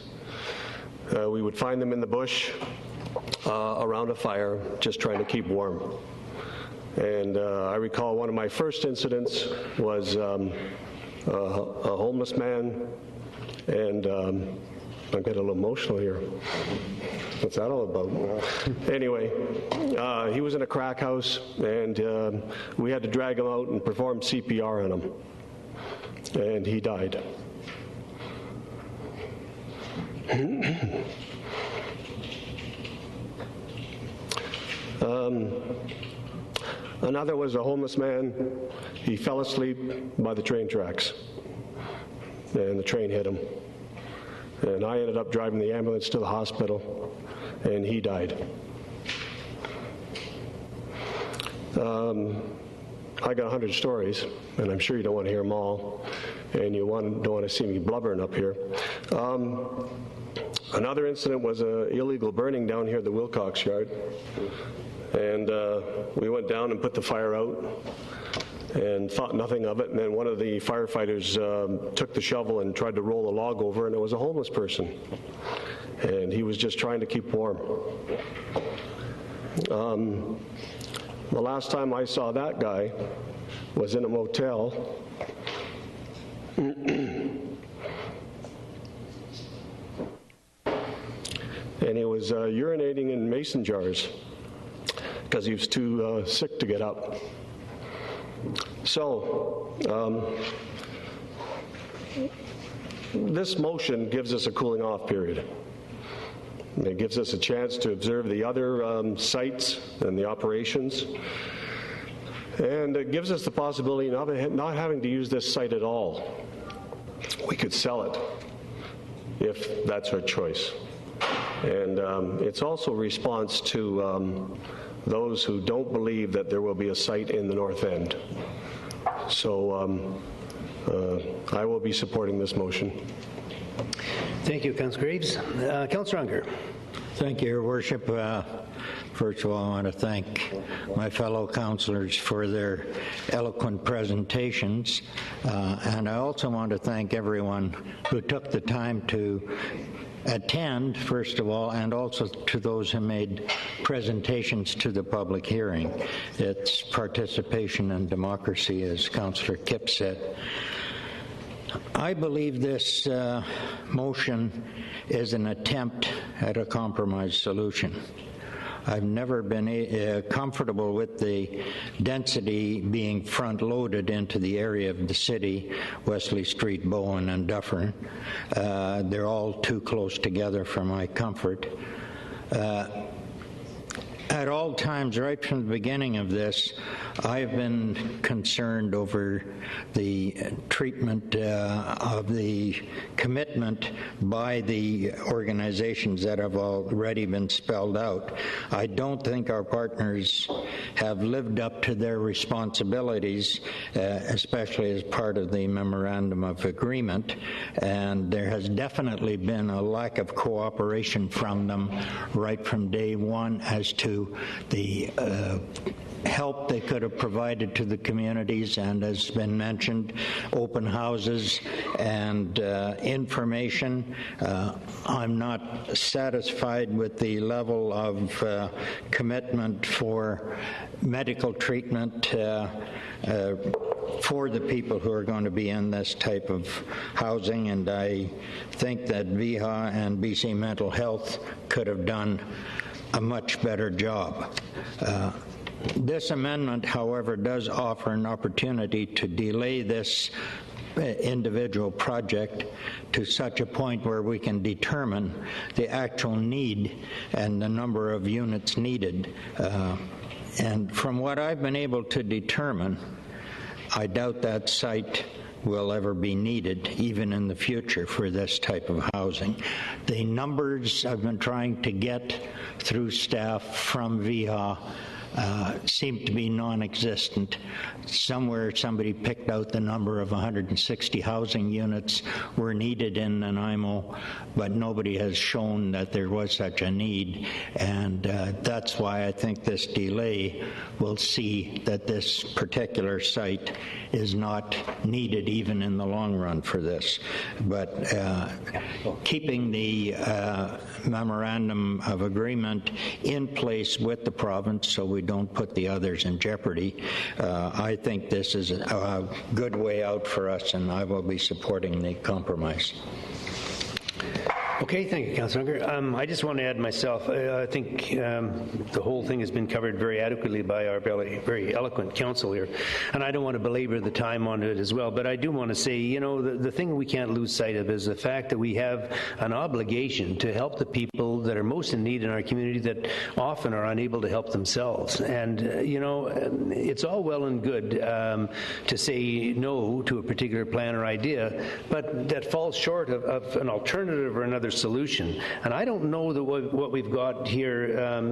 We would find them in the bush around a fire, just trying to keep warm. And I recall one of my first incidents was a homeless man, and I get a little emotional here. What's that all about? Anyway, he was in a crack house, and we had to drag him out and perform CPR on him, and he died. Another was a homeless man. He fell asleep by the train tracks, and the train hit him. And I ended up driving the ambulance to the hospital, and he died. I got 100 stories, and I'm sure you don't want to hear them all, and you don't want to see me blubbering up here. Another incident was an illegal burning down here at the Wilcox yard. And we went down and put the fire out and thought nothing of it. And then one of the firefighters took the shovel and tried to roll the log over, and it was a homeless person. And he was just trying to keep warm. The last time I saw that guy was in a motel. And he was urinating in mason jars because he was too sick to get up. So, this motion gives us a cooling off period. It gives us a chance to observe the other sites and the operations. And it gives us the possibility of not having to use this site at all. We could sell it if that's our choice. And it's also a response to those who don't believe that there will be a site in the North End. So I will be supporting this motion.
Thank you, Councillor Graves. Councillor Unger.
Thank you, Your Worship. First of all, I want to thank my fellow councillors for their eloquent presentations. And I also want to thank everyone who took the time to attend, first of all, and also to those who made presentations to the public hearing. It's participation and democracy, as Councillor Kipp said. I believe this motion is an attempt at a compromise solution. I've never been comfortable with the density being front-loaded into the area of the city, Wesley Street, Bowen, and Dufferin. They're all too close together for my comfort. At all times, right from the beginning of this, I've been concerned over the treatment of the commitment by the organizations that have already been spelled out. I don't think our partners have lived up to their responsibilities, especially as part of the Memorandum of Agreement, and there has definitely been a lack of cooperation from them right from day one as to the help they could have provided to the communities, and as been mentioned, open houses and information. I'm not satisfied with the level of commitment for medical treatment for the people who are going to be in this type of housing, and I think that VIHA and BC Mental Health could have done a much better job. This amendment, however, does offer an opportunity to delay this individual project to such a point where we can determine the actual need and the number of units needed. And from what I've been able to determine, I doubt that site will ever be needed, even in the future, for this type of housing. The numbers I've been trying to get through staff from VIHA seem to be non-existent. Somewhere somebody picked out the number of 160 housing units were needed in Nanaimo, but nobody has shown that there was such a need, and that's why I think this delay will see that this particular site is not needed even in the long run for this. But keeping the Memorandum of Agreement in place with the province so we don't put the others in jeopardy, I think this is a good way out for us, and I will be supporting the compromise.
Okay, thank you, Councillor Unger. I just want to add myself, I think the whole thing has been covered very adequately by our very eloquent council here, and I don't want to belabor the time on it as well, but I do want to say, you know, the thing we can't lose sight of is the fact that we have an obligation to help the people that are most in need in our community that often are unable to help themselves. And, you know, it's all well and good to say no to a particular plan or idea, but that falls short of an alternative or another solution. And I don't know that what we've got here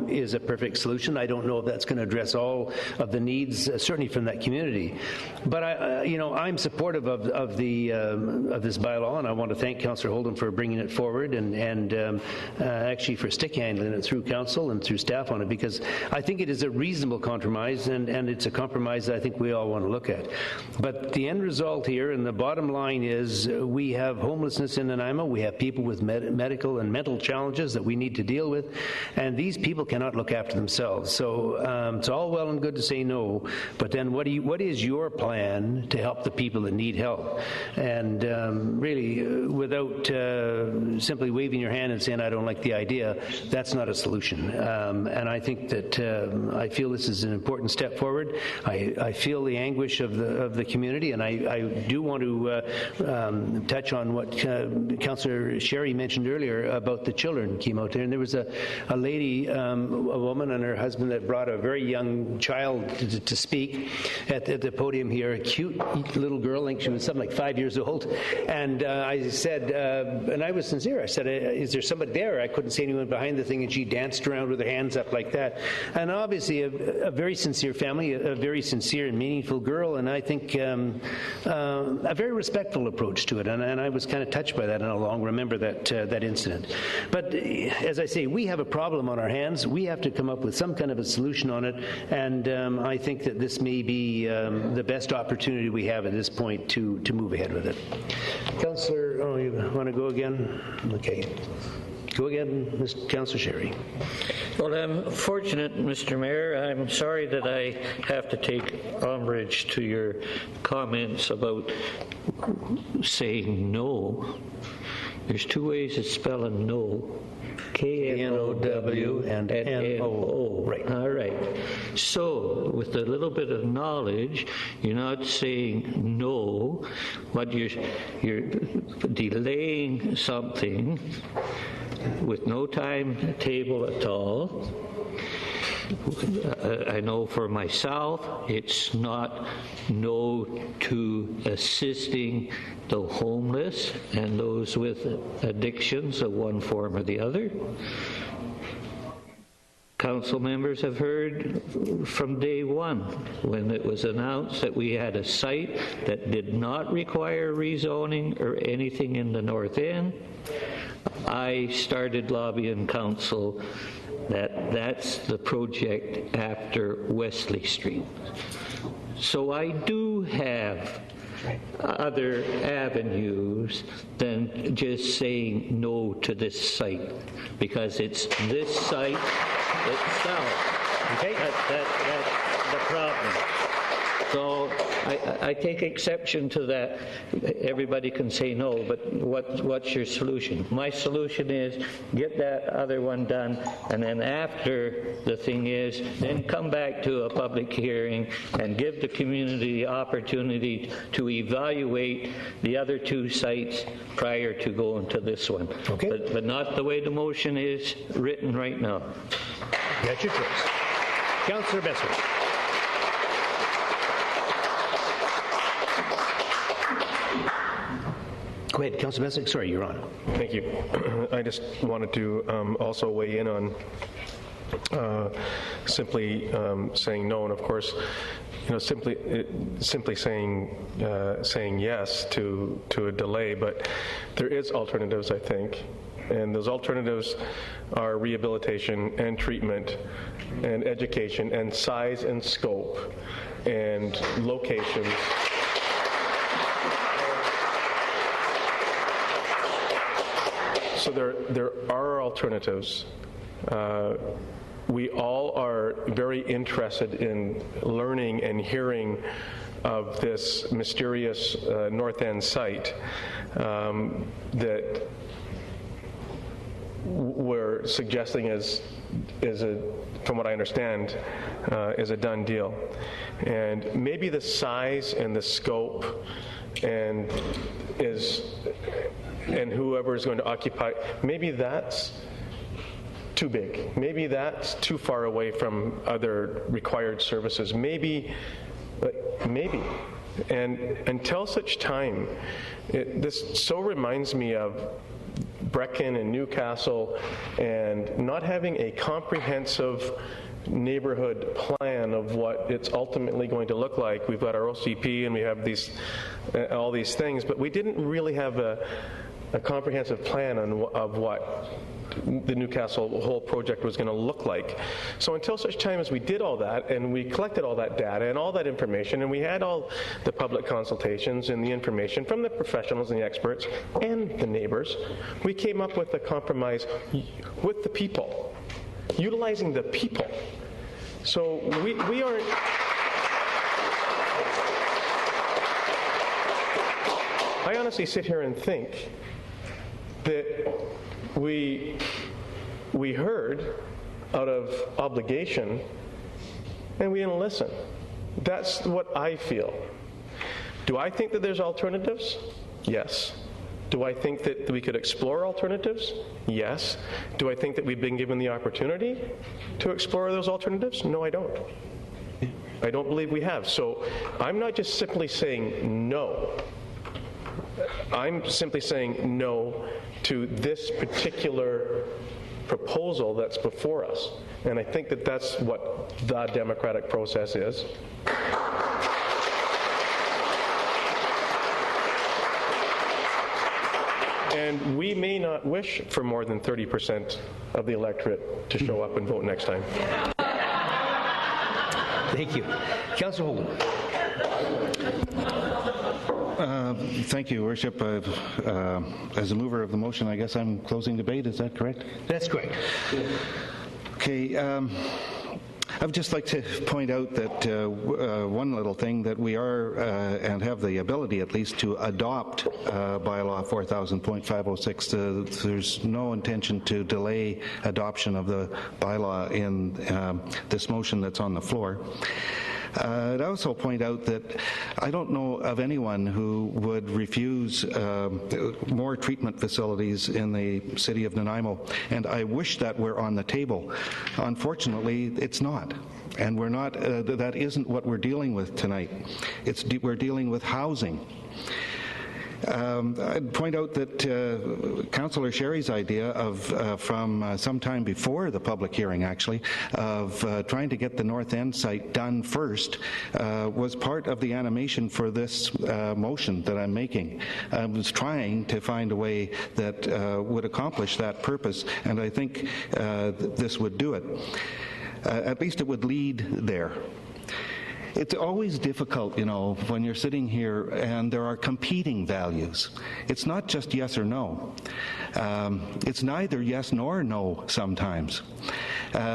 is a perfect solution. I don't know if that's going to address all of the needs, certainly from that community. But you know, I'm supportive of this bylaw, and I want to thank Councillor Holden for bringing it forward and actually for stick handling it through council and through staff on it, because I think it is a reasonable compromise, and it's a compromise that I think we all want to look at. But the end result here, and the bottom line is, we have homelessness in Nanaimo. We have people with medical and mental challenges that we need to deal with, and these people cannot look after themselves. So it's all well and good to say no, but then what is your plan to help the people that need help? And really, without simply waving your hand and saying I don't like the idea, that's not a solution. And I think that I feel this is an important step forward. I feel the anguish of the community, and I do want to touch on what Councillor Sherry mentioned earlier about the children came out there, and there was a lady, a woman and her husband that brought a very young child to speak at the podium here, a cute little girl, I think she was something like 5 years old, and I said, and I was sincere, I said, is there somebody there? I couldn't see anyone behind the thing, and she danced around with her hands up like that, and obviously a very sincere family, a very sincere and meaningful girl, and I think a very respectful approach to it, and I was kind of touched by that, and I'll long remember that incident. But as I say, we have a problem on our hands. We have to come up with some kind of a solution on it, and I think that this may be the best opportunity we have at this point to move ahead with it. Councillor, oh, you want to go again? Okay. Go again, Councillor Sherry.
Well, I'm fortunate, Mr. Mayor. I'm sorry that I have to take umbrage to your comments about saying no. There's two ways of spelling no. K-N-O-W and N-O.
Right.
All right. So, with a little bit of knowledge, you're not saying no, but you're delaying something with no timetable at all. I know for myself, it's not no to assisting the homeless and those with addictions of one form or the other. Council members have heard from day one when it was announced that we had a site that did not require rezoning or anything in the north end. I started lobbying council that's the project after Wesley Street. So I do have other avenues than just saying no to this site, because it's this site itself. Okay. That's the problem. So I take exception to that. Everybody can say no, but what's your solution? My solution is get that other one done, and then after the thing is, then come back to a public hearing and give the community the opportunity to evaluate the other two sites prior to going to this one.
Okay.
But not the way the motion is written right now.
That's your choice. Councillor Besser. Go ahead, Councillor Besser. Sorry, you're on.
Thank you. I just wanted to also weigh in on simply saying no, and of course, you know, simply saying yes to a delay. But there is alternatives, I think, and those alternatives are rehabilitation and treatment and education and size and scope and locations. So there are alternatives. We all are very interested in learning and hearing of this mysterious North End site that we're suggesting is from what I understand, is a done deal. And maybe the size and the scope and whoever is going to occupy, maybe that's too big. Maybe that's too far away from other required services. Maybe. And until such time, this so reminds me of Brechin and Newcastle and not having a comprehensive neighborhood plan of what it's ultimately going to look like. We've got our OCP and we have all these things, but we didn't really have a comprehensive plan of what the Newcastle whole project was going to look like. So until such time as we did all that and we collected all that data and all that information and we had all the public consultations and the information from the professionals and the experts and the neighbors, we came up with a compromise with the people, utilizing the people. So we aren't... I honestly sit here and think that we heard out of obligation and we didn't listen. That's what I feel. Do I think that there's alternatives? Yes. Do I think that we could explore alternatives? Yes. Do I think that we've been given the opportunity to explore those alternatives? No, I don't. I don't believe we have. So I'm not just simply saying no. I'm simply saying no to this particular proposal that's before us. And I think that that's what the democratic process is. And we may not wish for more than 30% of the electorate to show up and vote next time.
Thank you. Councillor Hogan.
Thank you, Worship. As a mover of the motion, I guess I'm closing debate. Is that correct?
That's correct.
Okay. I would just like to point out that one little thing, that we are and have the ability at least to adopt bylaw 4000.506. There's no intention to delay adoption of the bylaw in this motion that's on the floor. I'd also point out that I don't know of anyone who would refuse more treatment facilities in the city of Nanaimo, and I wish that were on the table. Unfortunately, it's not, and we're not. That isn't what we're dealing with tonight. We're dealing with housing. I'd point out that Councillor Sherry's idea of, from some time before the public hearing actually, of trying to get the North End site done first was part of the animation for this motion that I'm making. I was trying to find a way that would accomplish that purpose, and I think this would do it. At least it would lead there. It's always difficult, when you're sitting here and there are competing values. It's not just yes or no. It's neither yes nor no sometimes,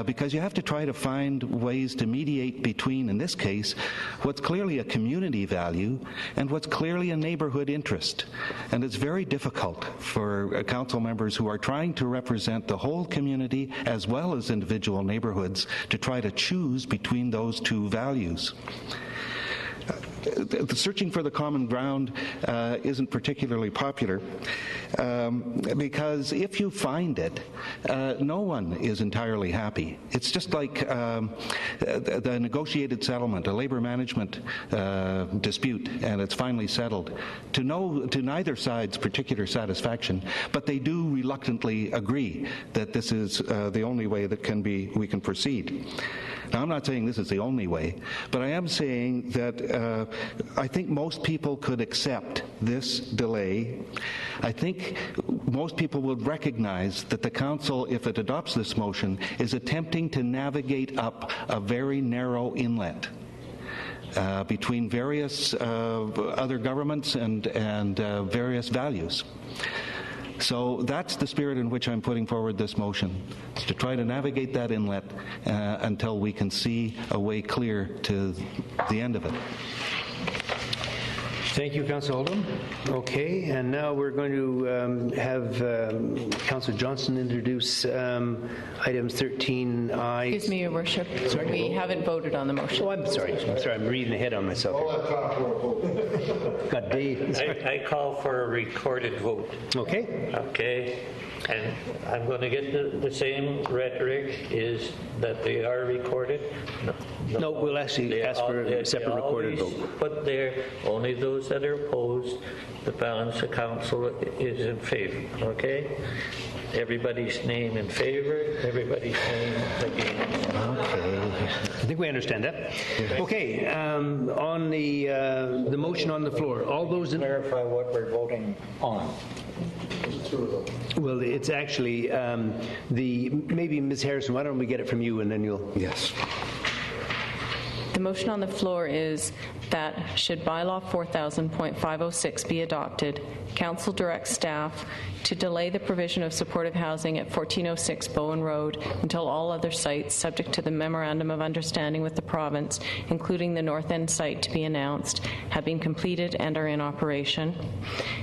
because you have to try to find ways to mediate between, in this case, what's clearly a community value and what's clearly a neighborhood interest. And it's very difficult for council members who are trying to represent the whole community as well as individual neighborhoods to try to choose between those two values. Searching for the common ground isn't particularly popular because if you find it, no one is entirely happy. It's just like the negotiated settlement, a labor management dispute, and it's finally settled. To neither side's particular satisfaction, but they do reluctantly agree that this is the only way that we can proceed. Now, I'm not saying this is the only way, but I am saying that I think most people could accept this delay. I think most people would recognize that the Council, if it adopts this motion, is attempting to navigate up a very narrow inlet between various other governments and various values. So that's the spirit in which I'm putting forward this motion, to try to navigate that inlet until we can see a way clear to the end of it.
Thank you, Councillor Oldham. Okay, and now we're going to have Councillor Johnston introduce items 13I.
Excuse me, Your Worship. We haven't voted on the motion.
Oh, I'm sorry. I'm reading ahead on myself. Got Dave.
I call for a recorded vote.
Okay.
Okay, and I'm going to get the same rhetoric, is that they are recorded?
No, we'll actually ask for a separate recorded vote.
Put there, only those that are opposed, the balance of council is in favor, okay? Everybody's name in favor, everybody's name against.
Okay. I think we understand that. Okay, on the motion on the floor, all those in...
Clarify what we're voting on.
Well, it's actually maybe Ms. Harrison, why don't we get it from you and then you'll...
Yes.
The motion on the floor is that should bylaw 4000.506 be adopted, council directs staff to delay the provision of supportive housing at 1406 Bowen Road until all other sites subject to the memorandum of understanding with the province, including the North End site to be announced, have been completed and are in operation.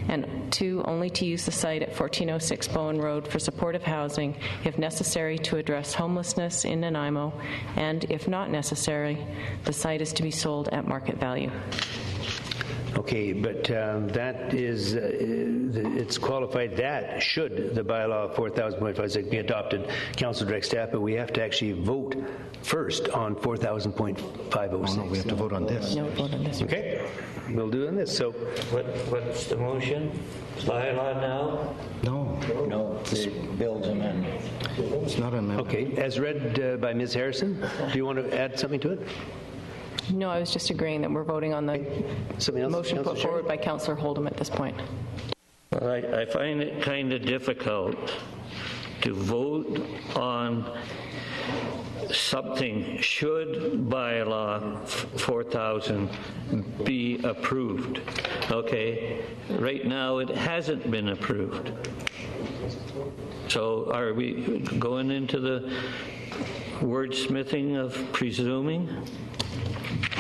And 2, only to use the site at 1406 Bowen Road for supportive housing if necessary to address homelessness in Nanaimo, and if not necessary, the site is to be sold at market value.
Okay, but that is, it's qualified that should the bylaw 4000.56 be adopted, council direct staff, but we have to actually vote first on 4000.506.
No, we have to vote on this.
No vote on this.
Okay, we'll do on this. So,
What's the motion? Bylaw now?
No,
No, the bill's amended.
it's not an amendment.
okay, as read by Ms. Harrison, do you want to add something to it?
No, I was just agreeing that we're voting on the
Something else?
motion put
Councillor
forward by Councillor Oldham at this point.
Well, I find it kind of difficult to vote on something should bylaw 4000 be approved. Okay, right now it hasn't been approved. So are we going into the wordsmithing of presuming?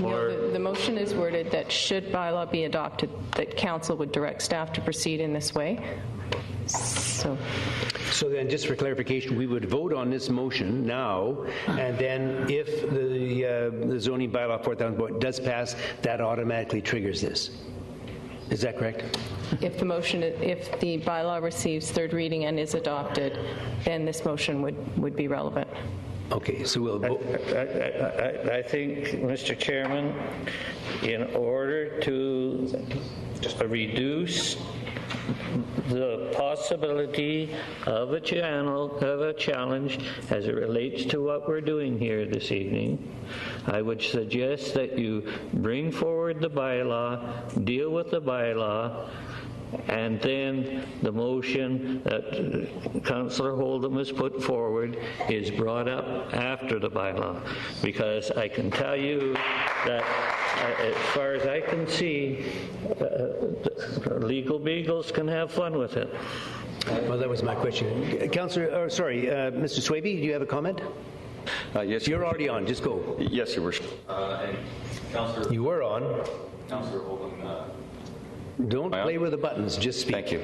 No, the motion is worded that should bylaw be adopted, that council would direct staff to proceed in this way. So
then, just for clarification, we would vote on this motion now, and then if the zoning bylaw 4000 does pass, that automatically triggers this. Is that correct?
if the bylaw receives third reading and is adopted, then this motion would be relevant.
Okay, so we'll vote.
I think, Mr. Chairman, in order to reduce the possibility of a challenge as it relates to what we're doing here this evening, I would suggest that you bring forward the bylaw, deal with the bylaw, and then the motion that Councillor Oldham has put forward is brought up after the bylaw. Because I can tell you that, as far as I can see, legal beagles can have fun with it.
Well, that was my question. Mr. Swaby, do you have a comment?
Yes,
You're already on. Just go.
Yes, Your Worship.
You were on.
Councillor Oldham.
Don't play with the buttons. Just speak.
Thank you.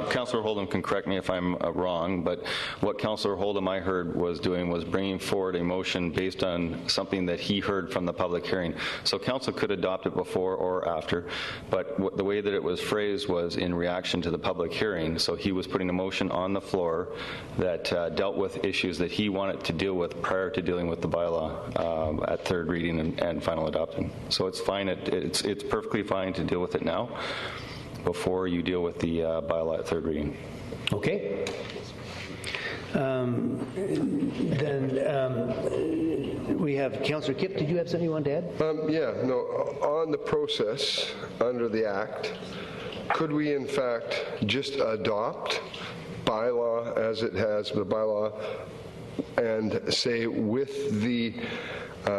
Councillor Oldham can correct me if I'm wrong, but what Councillor Oldham I heard was doing was bringing forward a motion based on something that he heard from the public hearing. So council could adopt it before or after, but the way that it was phrased was in reaction to the public hearing. So he was putting a motion on the floor that dealt with issues that he wanted to deal with prior to dealing with the bylaw at third reading and final adoption. So it's fine. It's perfectly fine to deal with it now before you deal with the bylaw at third reading.
Okay. Then we have Councillor Kipp. Did you have something you wanted to add?
On the process under the Act, could we in fact just adopt bylaw as it has, the bylaw, and say with the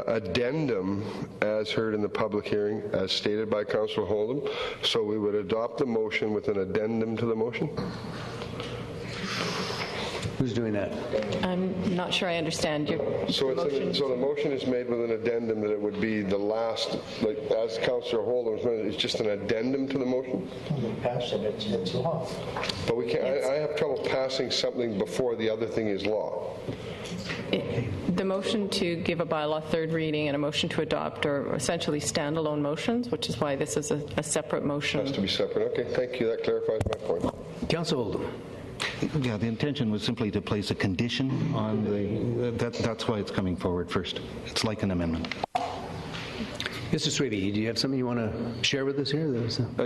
addendum as heard in the public hearing as stated by Councillor Oldham? So we would adopt the motion with an addendum to the motion?
Who's doing that?
I'm not sure I understand your
So
motion.
so the motion is made with an addendum that it would be the last, like, as Councillor Holden was mentioning, it's just an addendum to the motion?
Pass it, it's law.
But we can't, I have trouble passing something before the other thing is law.
The motion to give a bylaw third reading and a motion to adopt are essentially standalone motions, which is why this is a separate motion.
Has to be separate. Okay, thank you. That clarifies my point.
Councillor Oldham.
Yeah, the intention was simply to place a condition on that's why it's coming forward first. It's like an amendment.
Mr. Swaby, do you have something you want to share with us here?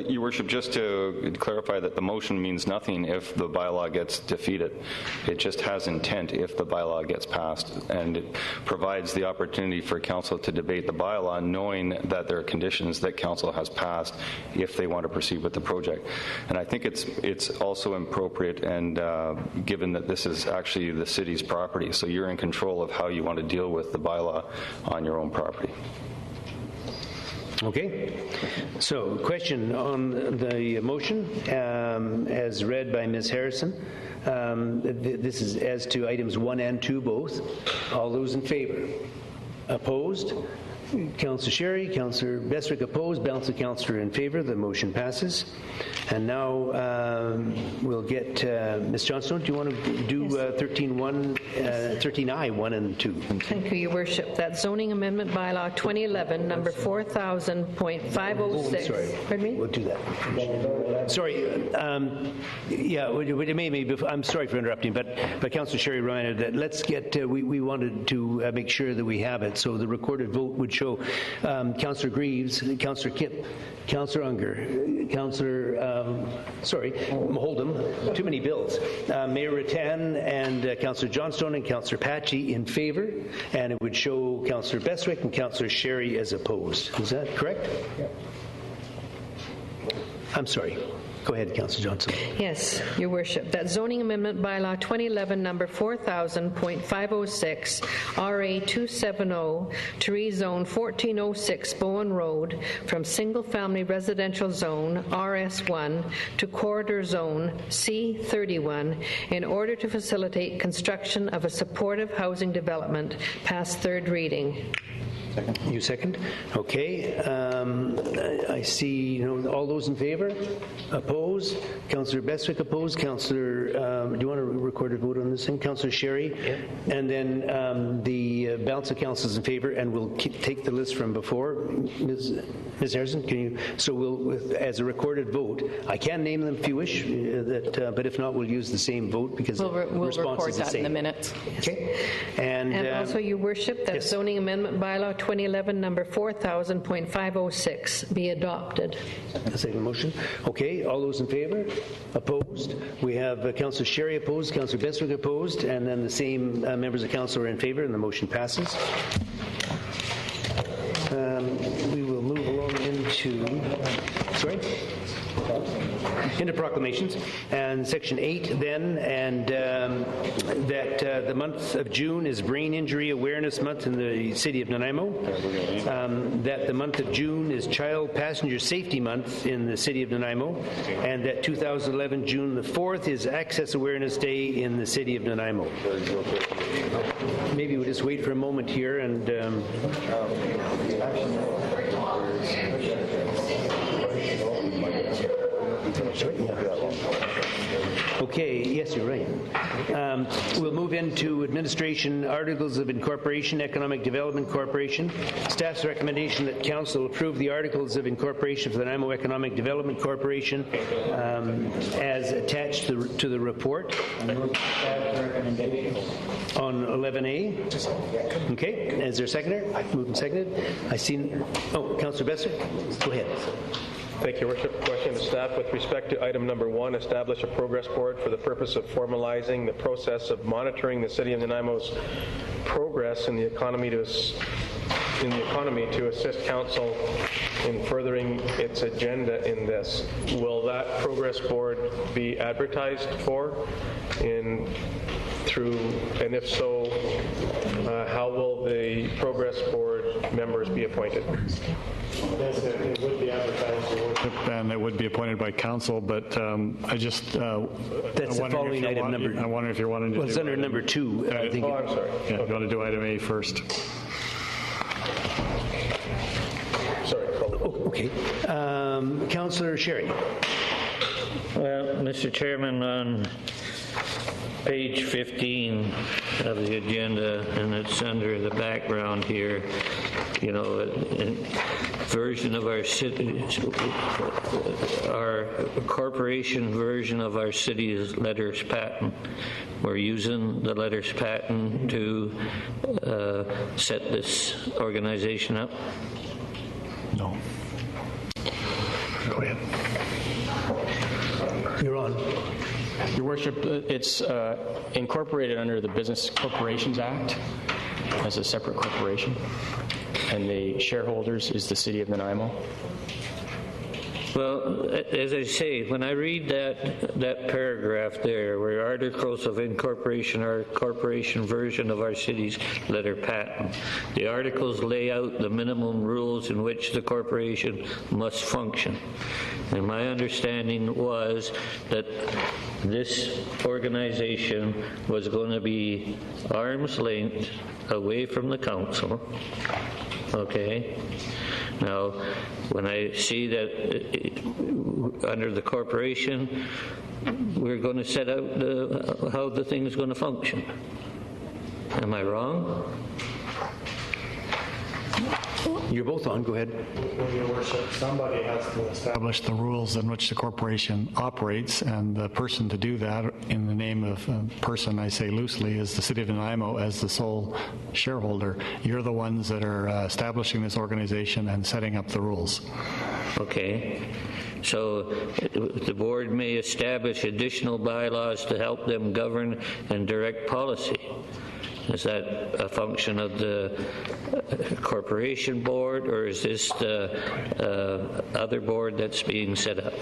Your Worship, just to clarify that the motion means nothing if the bylaw gets defeated. It just has intent if the bylaw gets passed, and it provides the opportunity for council to debate the bylaw, knowing that there are conditions that council has passed if they want to proceed with the project. And I think it's also appropriate, and given that this is actually the city's property, so you're in control of how you want to deal with the bylaw on your own property.
Okay. So, question on the motion as read by Ms. Harrison. This is as to items 1 and 2 both. All those in favor? Opposed? Councillor Sherry, Councillor Bestwick opposed, balance of councillor in favor. The motion passes. And now we'll get Ms. Johnstone. Do you want to do 13I, 1 and 2?
Thank you, Your Worship. That zoning amendment bylaw 2011, number 4000.506.
Sorry.
Pardon me?
We'll do that. Sorry. Yeah, I'm sorry for interrupting, but Councillor Sherry reminded that let's get, we wanted to make sure that we have it. So the recorded vote would show Councillor Greaves, Councillor Kipp, Councillor Unger, Councillor, Oldham, too many bills, Mayor Rattan, and Councillor Johnstone and Councillor Patchy in favor, and it would show Councillor Bestwick and Councillor Sherry as opposed. Is that correct? Yeah. I'm sorry. Go ahead, Councillor Johnson.
Yes, Your Worship. That zoning amendment bylaw 2011, number 4000.506, RA 270, to rezone 1406 Bowen Road from single-family residential zone RS1 to corridor zone C31 in order to facilitate construction of a supportive housing development, past third reading.
You second? Okay. I see all those in favor? Opposed? Councillor Bestwick opposed. Councillor, do you want to record a vote on this thing? Councillor Sherry? Yeah. And then the balance of councils in favor, and we'll take the list from before. Ms. Harrison, can you? So we'll, as a recorded vote, I can name them if you wish, but if not, we'll use the same vote because
we'll
response
record
is the
that
same.
in the minutes.
Okay. And
Also, Your Worship, that
yes.
zoning amendment bylaw 2011, number 4000.506 be adopted.
Second motion. Okay, all those in favor? Opposed? We have Councillor Sherry opposed, Councillor Bestwick opposed, and then the same members of council are in favor, and the motion passes. We will move along into proclamations, and section 8 then, and that the month of June is Brain Injury Awareness Month in the city of Nanaimo, that the month of June is Child Passenger Safety Month in the city of Nanaimo, and that 2011 June the 4th is Access Awareness Day in the city of Nanaimo. Maybe we'll just wait for a moment here and okay, yes, you're right. We'll move into administration articles of incorporation, Economic Development Corporation. Staff's recommendation that council approve the articles of incorporation for the Nanaimo Economic Development Corporation as attached to the report on 11A. Okay, is there a seconder? Moved and seconded. I see. Oh, Councillor Bestwick, go ahead.
Thank you, Your Worship. Question to staff with respect to item number 1, establish a progress board for the purpose of formalizing the process of monitoring the City of Nanaimo's progress in the economy to assist council in furthering its agenda in this. Will that progress board be advertised for and if so, how will the progress board members be appointed?
It would be advertised.
understand that would be appointed by council, but I just...
That's the following item number...
I wonder if you're wanting to do...
Well, it's under number 2. I think
I'm sorry. Yeah, you want to do item A first?
Sorry. Okay. Councillor Sherry.
Well, Mr. Chairman, on page 15 of the agenda, and it's under the background here, you know, a version of our city, our corporation version of our city's letters patent. We're using the letters patent to set this organization up.
No. Go ahead.
You're on.
Your Worship, it's incorporated under the Business Corporations Act as a separate corporation, and the shareholders is the City of Nanaimo.
Well, as I say, when I read that paragraph there, where articles of incorporation are a corporation version of our city's letter patent, the articles lay out the minimum rules in which the corporation must function. And my understanding was that this organization was going to be arm's length away from the council. Okay? Now, when I see that under the corporation, we're going to set out how the thing is going to function. Am I wrong?
You're both on. Go ahead.
Your Worship, somebody has to establish the rules in which the corporation operates, and the person to do that, in the name of person I say loosely, is the City of Nanaimo as the sole shareholder. You're the ones that are establishing this organization and setting up the rules. Okay.
So the board may establish additional bylaws to help them govern and direct policy. Is that a function of the corporation board, or is this the other board that's being set up?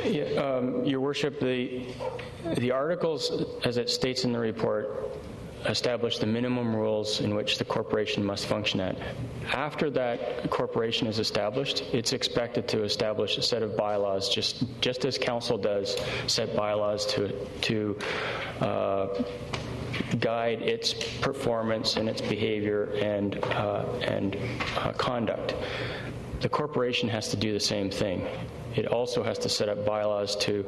Your Worship, the articles, as it states in the report, establish the minimum rules in which the corporation must function at. After that corporation is established, it's expected to establish a set of bylaws, just as council does set bylaws to guide its performance and its behavior and conduct. The corporation has to do the same thing. It also has to set up bylaws to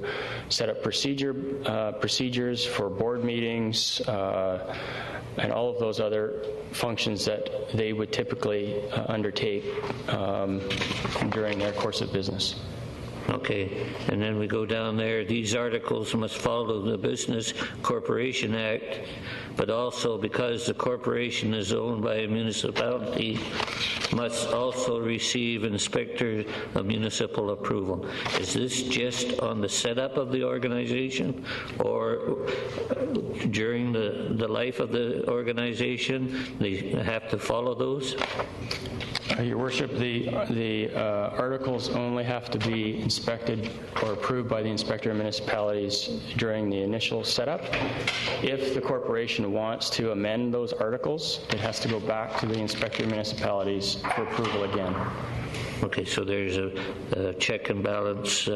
set up procedures for board meetings and all of those other functions that they would typically undertake during their course of business.
Okay, and then we go down there. These articles must follow the Business Corporation Act, but also because the corporation is owned by a municipality, must also receive Inspector of Municipal approval. Is this just on the setup of the organization, or during the life of the organization, they have to follow those?
Your Worship, the articles only have to be inspected or approved by the Inspector of Municipalities during the initial setup. If the corporation wants to amend those articles, it has to go back to the Inspector of Municipalities for approval again.
Okay, so there's a check and balance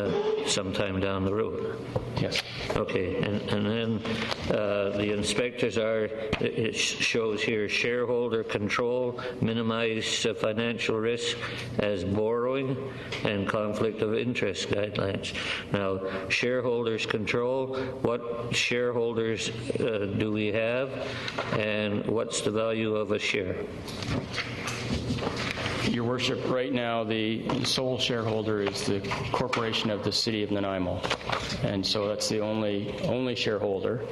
sometime down the road.
Yes.
Okay, and then the inspectors are, it shows here, shareholder control, minimize financial risk as borrowing, and conflict of interest guidelines. Now, shareholders control, what shareholders do we have, and what's the value of a share?
Your Worship, right now the sole shareholder is the corporation of the City of Nanaimo, and so that's the only shareholder,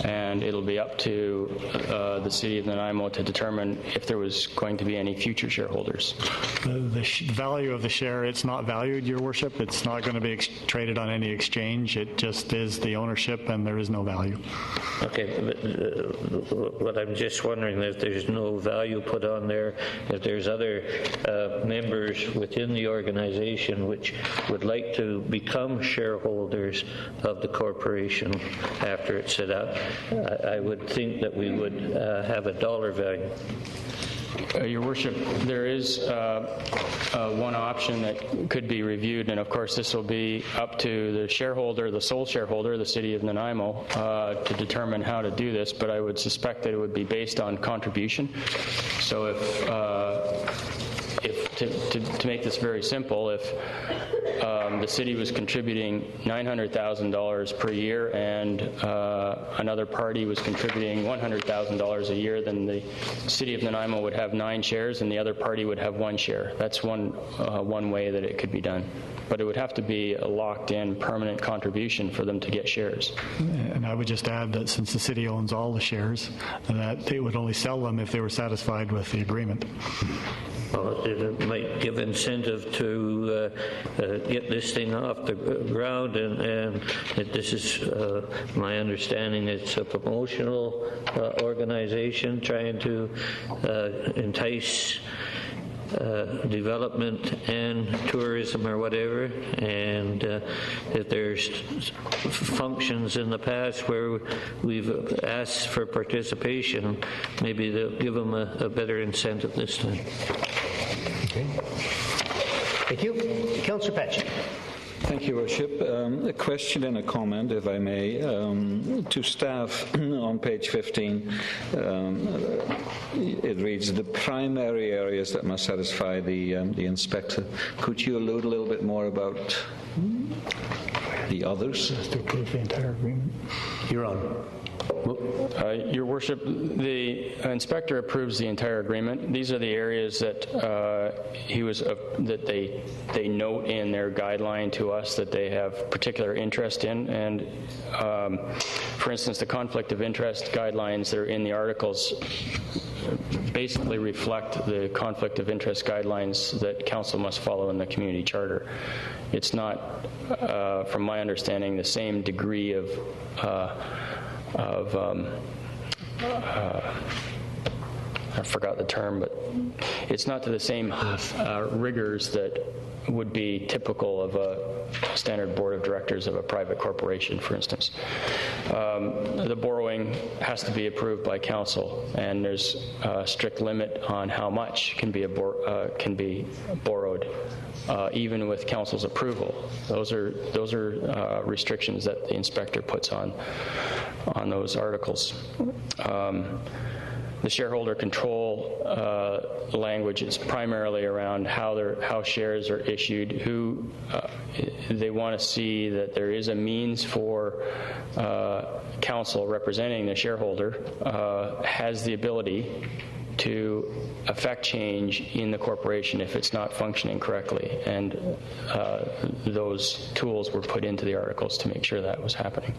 and it'll be up to the City of Nanaimo to determine if there was going to be any future shareholders.
The value of the share, it's not valued, Your Worship. It's not going to be traded on any exchange. It just is the ownership, and there is no value.
Okay, but I'm just wondering if there's no value put on there, if there's other members within the organization which would like to become shareholders of the corporation after it's set up, I would think that we would have a dollar value.
Your Worship, there is one option that could be reviewed, and of course this will be up to the shareholder, the sole shareholder, the City of Nanaimo, to determine how to do this, but I would suspect that it would be based on contribution. So to make this very simple, if the city was contributing $900,000 per year and another party was contributing $100,000 a year, then the City of Nanaimo would have 9 shares and the other party would have 1 share. That's one way that it could be done. But it would have to be a locked-in permanent contribution for them to get shares.
And I would just add that since the city owns all the shares, that they would only sell them if they were satisfied with the agreement.
Well, it might give incentive to get this thing off the ground, and this is my understanding. It's a promotional organization trying to entice development and tourism or whatever, and if there's functions in the past where we've asked for participation, maybe they'll give them a better incentive this time.
Okay. Thank you. Councillor Patchy.
Thank you, Worship. A question and a comment, if I may, to staff on page 15. It reads, the primary areas that must satisfy the inspector. Could you allude a little bit more about the others?
To approve the entire agreement.
You're on.
Your Worship, the inspector approves the entire agreement. These are the areas that that they note in their guideline to us that they have particular interest in. And for instance, the conflict of interest guidelines that are in the articles basically reflect the conflict of interest guidelines that council must follow in the community charter. It's not, from my understanding, the same degree of I forgot the term, but it's not to the same rigors that would be typical of a standard board of directors of a private corporation, for instance. The borrowing has to be approved by council, and there's a strict limit on how much can be borrowed, even with council's approval. Those are restrictions that the inspector puts on those articles. The shareholder control language is primarily around how shares are issued, who they want to see that there is a means for council representing the shareholder has the ability to affect change in the corporation if it's not functioning correctly. And those tools were put into the articles to make sure that was happening.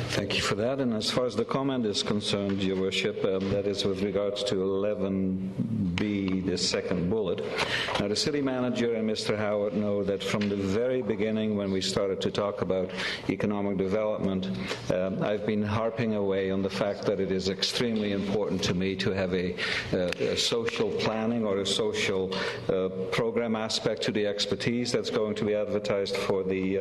Thank you for that. And as far as the comment is concerned, Your Worship, that is with regards to 11B, the second bullet. Now, the city manager and Mr. Howard know that from the very beginning when we started to talk about economic development, I've been harping away on the fact that it is extremely important to me to have a social planning or a social program aspect to the expertise that's going to be advertised for the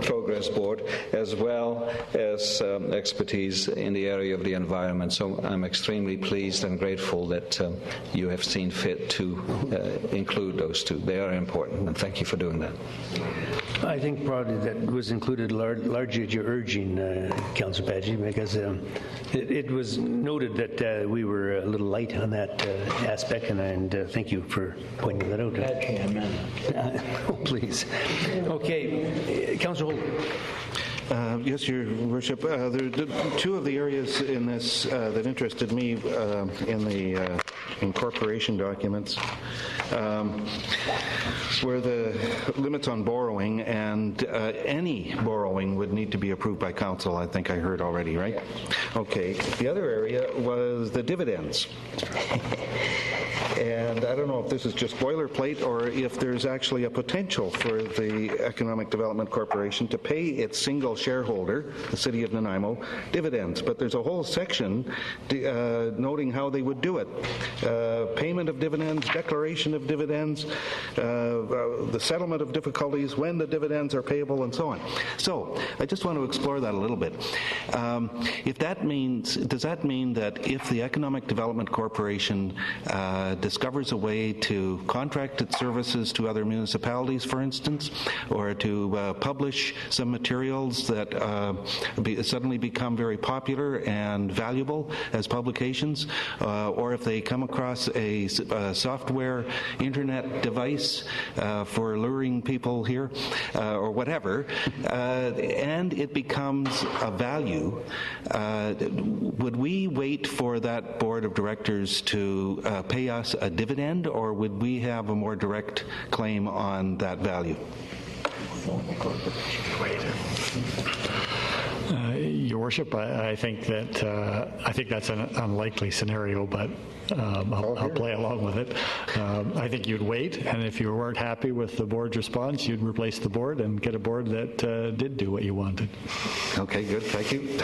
Progress Board, as well as expertise in the area of the environment. So I'm extremely pleased and grateful that you have seen fit to include those two. They are important, and thank you for doing that.
I think probably that was included largely at your urging, Councillor Patchy, because it was noted that we were a little light on that aspect, and thank you for pointing that out. Oh, please. Okay, Councillor Holt.
Yes, Your Worship. There are two of the areas in this that interested me in the incorporation documents were the limits on borrowing, and any borrowing would need to be approved by council, I think I heard already, right? Okay. The other area was the dividends. And I don't know if this is just boilerplate or if there's actually a potential for the Economic Development Corporation to pay its single shareholder, the City of Nanaimo, dividends. But there's a whole section noting how they would do it. Payment of dividends, declaration of dividends, the settlement of difficulties, when the dividends are payable, and so on. So I just want to explore that a little bit. If that means, does that mean that if the Economic Development Corporation discovers a way to contract its services to other municipalities, for instance, or to publish some materials that suddenly become very popular and valuable as publications, or if they come across a software internet device for luring people here, or whatever, and it becomes a value, would we wait for that board of directors to pay us a dividend, or would we have a more direct claim on that value?
Your Worship, I think that's an unlikely scenario, but I'll play along with it. I think you'd wait, and if you weren't happy with the board's response, you'd replace the board and get a board that did do what you wanted.
Okay, good. Thank you.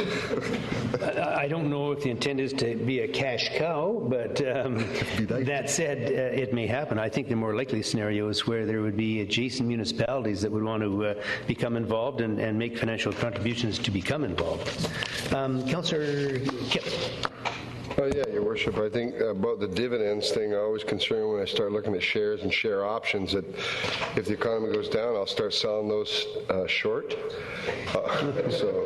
I don't know if the intent is to be a cash cow, but that said, it may happen. I think the more likely scenario is where there would be adjacent municipalities that would want to become involved and make financial contributions to become involved. Councillor Kip.
Yeah, Your Worship, I think about the dividends thing, I'm always concerned when I start looking at shares and share options that if the economy goes down, I'll start selling those short. So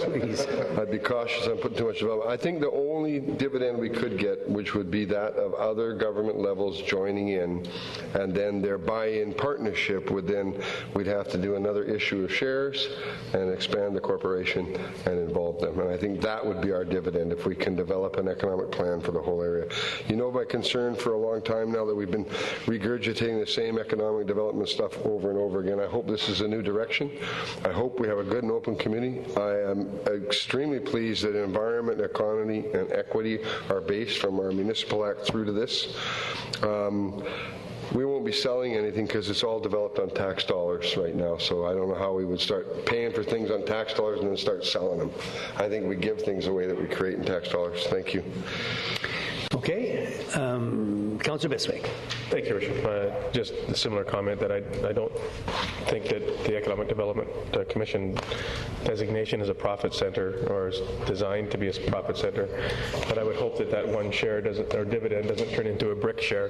I'd be cautious on putting too much development. I think the only dividend we could get, which would be that of other government levels joining in, and then their buy-in partnership would then, we'd have to do another issue of shares and expand the corporation and involve them. And I think that would be our dividend if we can develop an economic plan for the whole area. You know my concern for a long time now that we've been regurgitating the same economic development stuff over and over again. I hope this is a new direction. I hope we have a good and open community. I am extremely pleased that environment, economy, and equity are based from our municipal act through to this. We won't be selling anything because it's all developed on tax dollars right now, so I don't know how we would start paying for things on tax dollars and then start selling them. I think we give things away that we create in tax dollars. Thank you.
Okay. Councillor Biswick.
Thank you, Your Worship. Just a similar comment that I don't think that the Economic Development Commission designation is a profit center or is designed to be a profit center, but I would hope that that one share doesn't, or dividend doesn't turn into a brick share.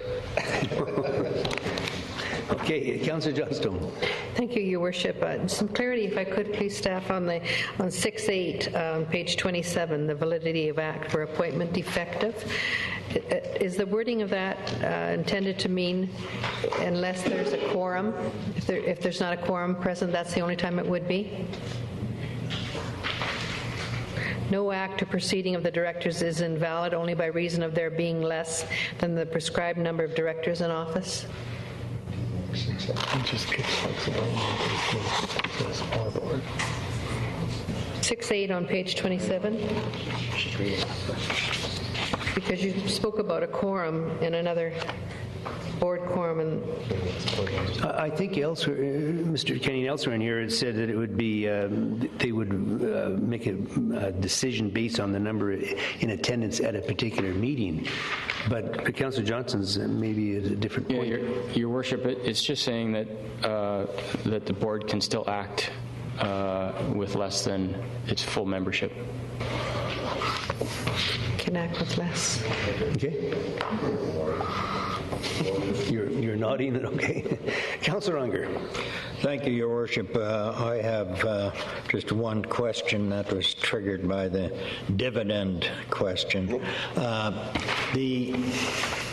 Okay, Councillor Johnstone.
Thank you, Your Worship. Some clarity, if I could, please, staff, on 6.8, page 27, the validity of act for appointment effective. Is the wording of that intended to mean unless there's a quorum? If there's not a quorum present, that's the only time it would be? No act or proceeding of the directors is invalid only by reason of there being less than the prescribed number of directors in office? 6.8 on page 27. Because you spoke about a quorum in another board quorum. And
I think elsewhere, Mr. Kenny, elsewhere in here, it said that it would be, they would make a decision based on the number in attendance at a particular meeting. But Councillor Johnson's maybe a different point.
Yeah, Your Worship, it's just saying that that the board can still act with less than its full membership.
can act with less.
Okay. You're nodding, okay. Councillor Unger.
Thank you, Your Worship. I have just one question that was triggered by the dividend question.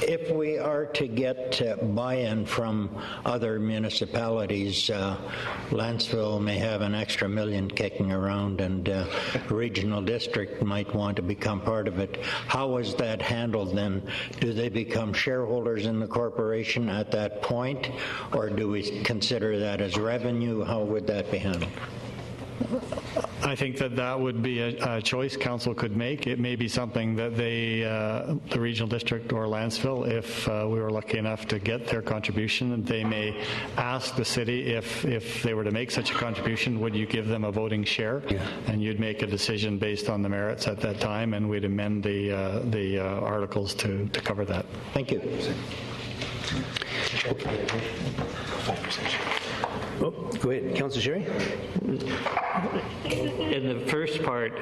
If we are to get buy-in from other municipalities, Landsville may have an extra $1 million kicking around, and regional district might want to become part of it. How is that handled then? Do they become shareholders in the corporation at that point, or do we consider that as revenue? How would that be handled?
I think that would be a choice council could make. It may be something that they, the regional district or Lanceville, if we were lucky enough to get their contribution, they may ask the city if they were to make such a contribution, would you give them a voting share? Yeah. And you'd make a decision based on the merits at that time, and we'd amend the articles to cover that.
Thank you.
Oh, go ahead, Councillor Sherry.
In the first part,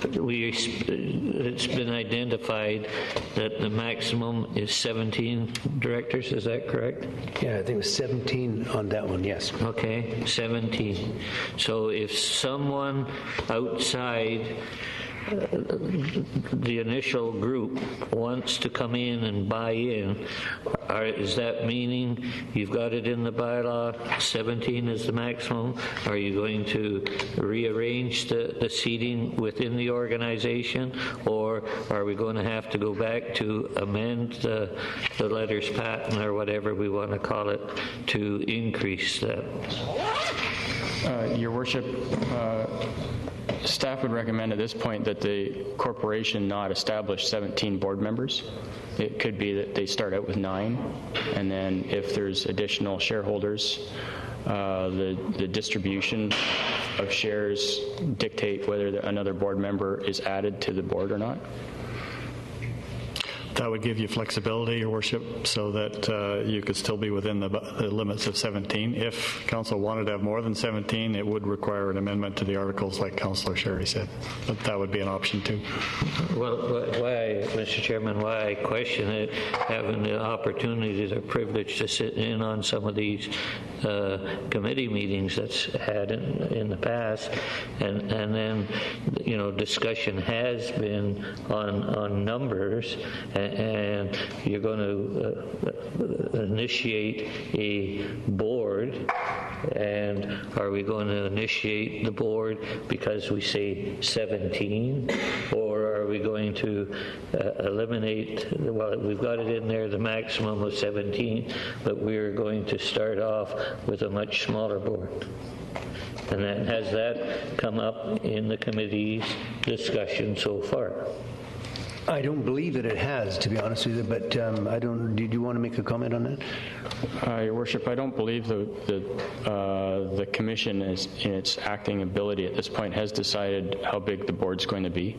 it's been identified that the maximum is 17 directors, is that correct?
Yeah, I think it was 17 on that one, yes.
Okay, 17. So if someone outside the initial group wants to come in and buy in, is that meaning you've got it in the bylaw, 17 is the maximum? Are you going to rearrange the seating within the organization, or are we going to have to go back to amend the letters patent or whatever we want to call it to increase that?
Your Worship, staff would recommend at this point that the corporation not establish 17 board members. It could be that they start out with 9, and then if there's additional shareholders, the distribution of shares dictate whether another board member is added to the board or not.
That would give you flexibility, Your Worship, so that you could still be within the limits of 17. If Council wanted to have more than 17, it would require an amendment to the articles, like Councillor Sherry said. But that would be an option too.
Well, why, Mr. Chairman, why I question it, having the opportunity, the privilege to sit in on some of these committee meetings that's had in the past, and then, you know, discussion has been on numbers, and you're going to initiate a board, and are we going to initiate the board because we say 17, or are we going to eliminate, well, we've got it in there, the maximum of 17, but we're going to start off with a much smaller board? And then has that come up in the committee's discussion so far?
I don't believe that it has, to be honest with you, but I don't. Did you want to make a comment on that?
Your Worship, I don't believe the Commission, is, in its acting ability at this point, has decided how big the board's going to be.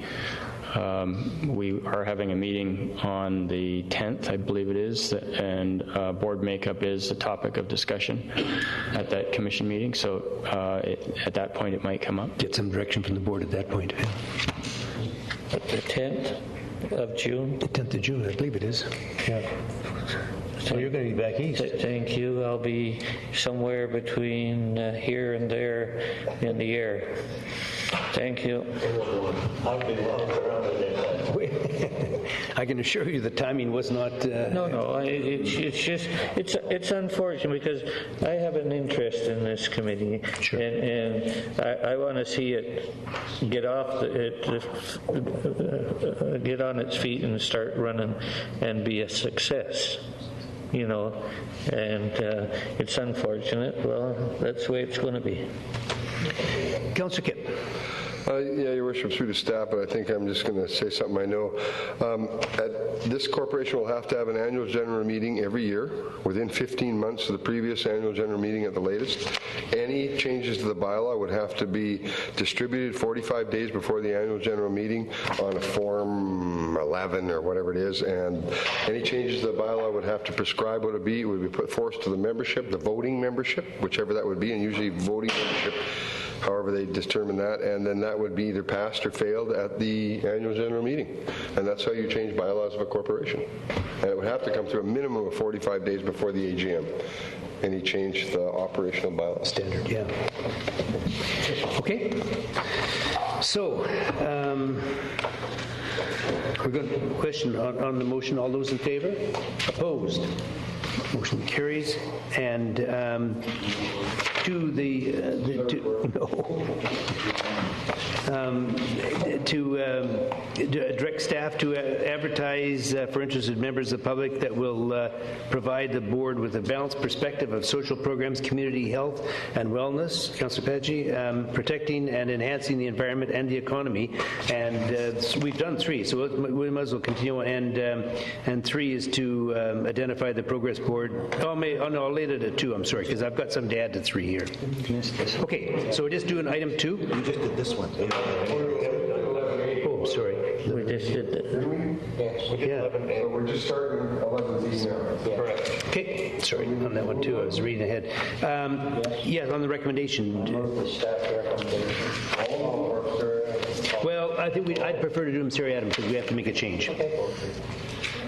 We are having a meeting on the 10th, I believe it is, and board makeup is the topic of discussion at that Commission meeting. So at that point, it might come up.
Get some direction from the board at that point.
At the 10th of June?
The 10th of June, I believe it is. Yeah. So you're going to be back east.
Thank you. I'll be somewhere between here and there in the air. Thank you.
I can assure you the timing was not...
No, it's just, it's unfortunate because I have an interest in this committee, sure. and I want to see it get get on its feet and start running and be a success. You know, and it's unfortunate. Well, that's the way it's going to be.
Councillor Kipp.
Yeah, Your Worship, through the staff, but I think I'm just going to say something I know. This corporation will have to have an annual general meeting every year within 15 months of the previous annual general meeting at the latest. Any changes to the bylaw would have to be distributed 45 days before the annual general meeting on a Form 11 or whatever it is, and any changes to the bylaw would have to prescribe what it would be. It would be put forth to the membership, the voting membership, whichever that would be, and usually voting membership, however they determine that, and then that would be either passed or failed at the annual general meeting. And that's how you change bylaws of a corporation. And it would have to come through a minimum of 45 days before the AGM. Any change to the operational bylaw.
Standard, yeah. Okay. So, we're going to question on the motion. All those in favor? Opposed? Motion carries. And no. to direct staff to advertise for interested members of the public that will provide the board with a balanced perspective of social programs, community health and wellness, Councillor Paggi, protecting and enhancing the environment and the economy. And we've done 3, so we might as well continue. And 3 is to identify the progress board. No, I'll leave it at 2, I'm sorry, because I've got some to add to 3 here. Okay, so we're just doing item 2?
You just did this one.
Oh, sorry.
We just did that.
Yeah.
So we're just starting 11Z now. Correct.
Okay, sorry, on that one too, I was reading ahead. Yeah, on the recommendation. Well, I think I'd prefer to do them seriatim because we have to make a change.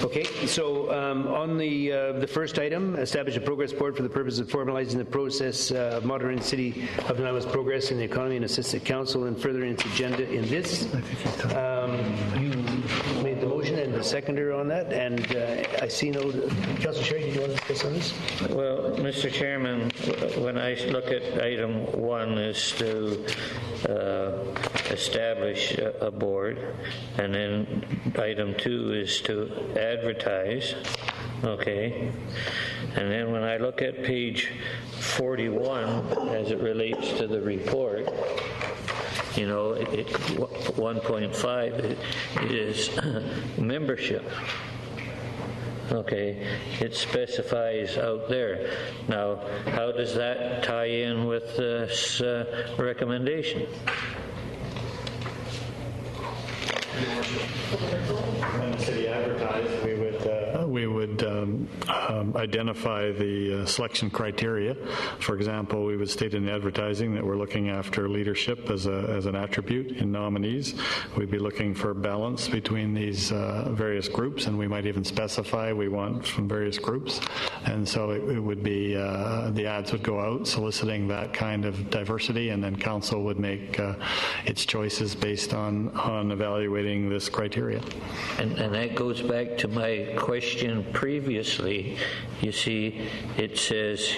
Okay, so on the first item, establish a progress board for the purpose of formalizing the process of moderating the City of Nanaimo's progress in the economy and assist the council in furthering its agenda in this. You made the motion and the seconder on that, and I see no. Councillor Sherry, did you want to discuss on this?
Well, Mr. Chairman, when I look at item 1 is to establish a board, and then item 2 is to advertise, okay? And then when I look at page 41 as it relates to the report, you know, 1.5 is membership. Okay, it specifies out there. Now, how does that tie in with this recommendation?
When the city advertised, we would identify the selection criteria. For example, we would state in the advertising that we're looking after leadership as an attribute in nominees. We'd be looking for balance between these various groups, and we might even specify we want from various groups. And so it would be, the ads would go out soliciting that kind of diversity, and then council would make its choices based on evaluating this criteria.
And that goes back to my question previously. You see, it says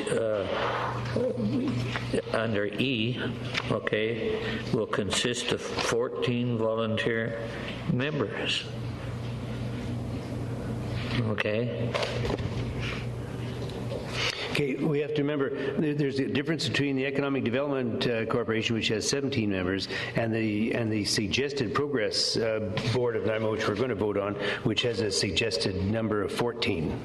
under E, okay, will consist of 14 volunteer members. Okay.
Okay, we have to remember there's a difference between the Economic Development Corporation, which has 17 members, and the suggested Progress Board of Nanaimo, which we're going to vote on, which has a suggested number of 14.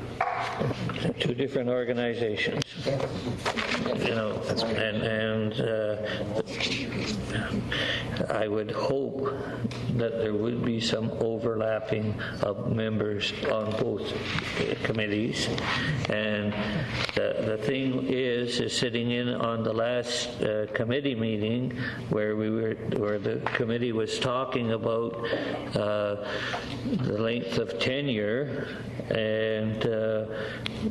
2 different organizations. You know, and I would hope that there would be some overlapping of members on both committees. And the thing is sitting in on the last committee meeting where the committee was talking about the length of tenure, and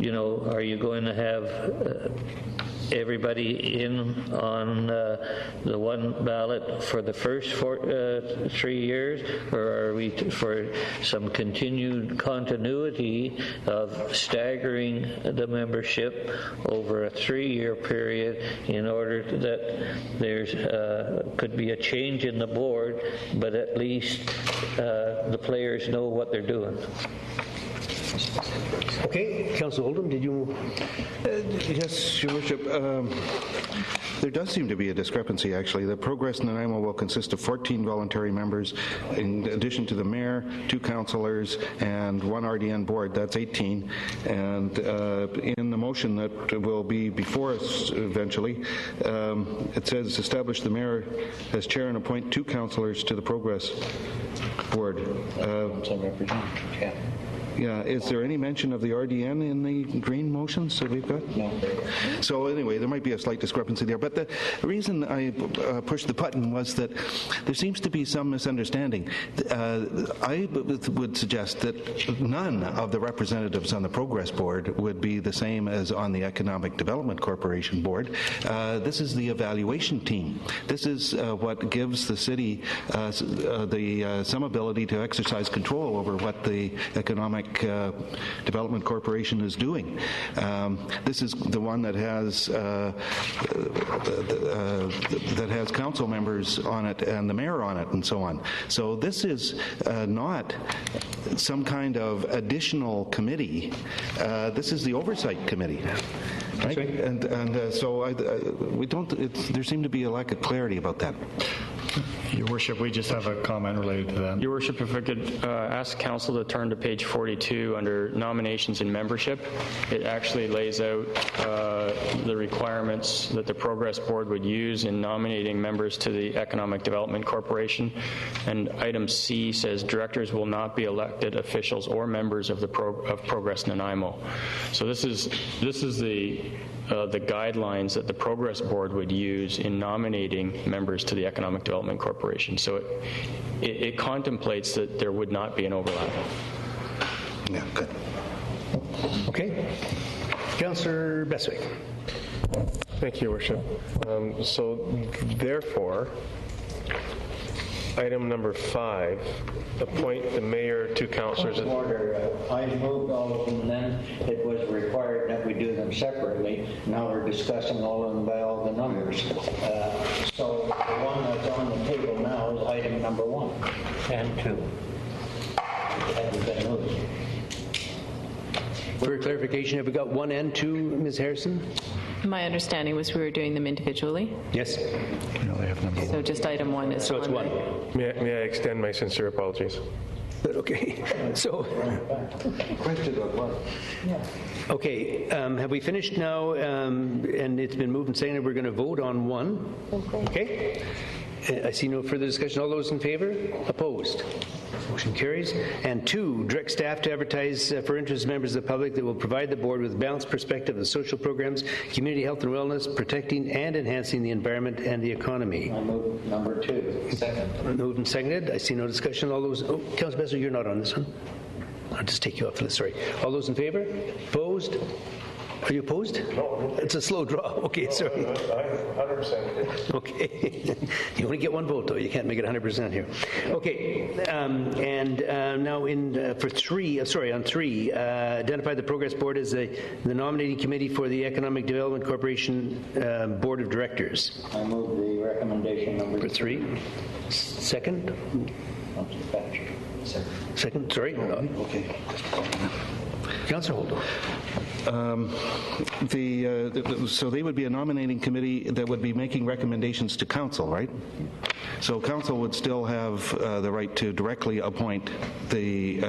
you know, are you going to have everybody in on the one ballot for the first 3 years, or are we for some continued continuity of staggering the membership over a 3-year period in order that there's could be a change in the board, but at least the players know what they're doing?
Okay, Councillor Oldham, did you?
Yes, Your Worship. There does seem to be a discrepancy, actually. The Progress Nanaimo will consist of 14 voluntary members, in addition to the mayor, 2 councillors, and 1 RDN board. That's 18. And in the motion that will be before us eventually, it says establish the mayor as chair and appoint 2 councillors to the Progress board. Yeah, is there any mention of the RDN in the green motions that we've got? No. So anyway, there might be a slight discrepancy there. But the reason I pushed the button was that there seems to be some misunderstanding. I would suggest that none of the representatives on the Progress Board would be the same as on the Economic Development Corporation Board. This is the evaluation team. This is what gives the city some ability to exercise control over what the Economic Economic Development Corporation is doing. This is the one that has council members on it and the mayor on it and so on. So this is not some kind of additional committee. This is the oversight committee. Right? And so we don't. There seemed to be a lack of clarity about that.
Your Worship, we just have a comment related to that.
Your Worship, if I could ask Council to turn to page 42 under nominations and membership. It actually lays out the requirements that the Progress Board would use in nominating members to the Economic Development Corporation. And item C says directors will not be elected officials or members of Progress Nanaimo. So this is the guidelines that the Progress Board would use in nominating members to the Economic Development Corporation. So it contemplates that there would not be an overlap.
Yeah, good.
Okay. Councillor Beswick.
Thank you, Your Worship. So therefore, item number 5, appoint the mayor, 2 councillors.
Order. I moved all of them then. It was required that we do them separately. Now we're discussing all of them by all the numbers. So the one that's on the table now is item number 1 and 2. Hasn't been moved.
For clarification, have we got 1 and 2, Ms. Harrison?
My understanding was we were doing them individually,
Yes.
No, they have number 1.
so just item 1 is
So it's
on
1.
there.
May I extend my sincere apologies?
Okay. So, okay, have we finished now? And it's been moved and seconded. We're going to vote on 1. Okay. I see no further discussion. All those in favor? Opposed? Motion carries. And 2, direct staff to advertise for interested members of the public that will provide the board with a balanced perspective of social programs, community health and wellness, protecting and enhancing the environment and the economy.
I moved number 2. Second.
Moved and seconded. I see no discussion. All those, Councillor Besser, you're not on this one. I'll just take you off the list, sorry. All those in favor? Opposed? Are you opposed? No. It's a slow draw. Okay, sorry.
100%.
Okay. You only get 1 vote, though. You can't make it 100% here. Okay. Now for 3, on 3, identify the Progress Board as the nominating committee for the Economic Development Corporation Board of Directors.
I move the recommendation number
For 3. Second? Second, sorry.
Okay.
Councillor Holden.
So they would be a nominating committee that would be making recommendations to council, right? So council would still have the right to directly appoint the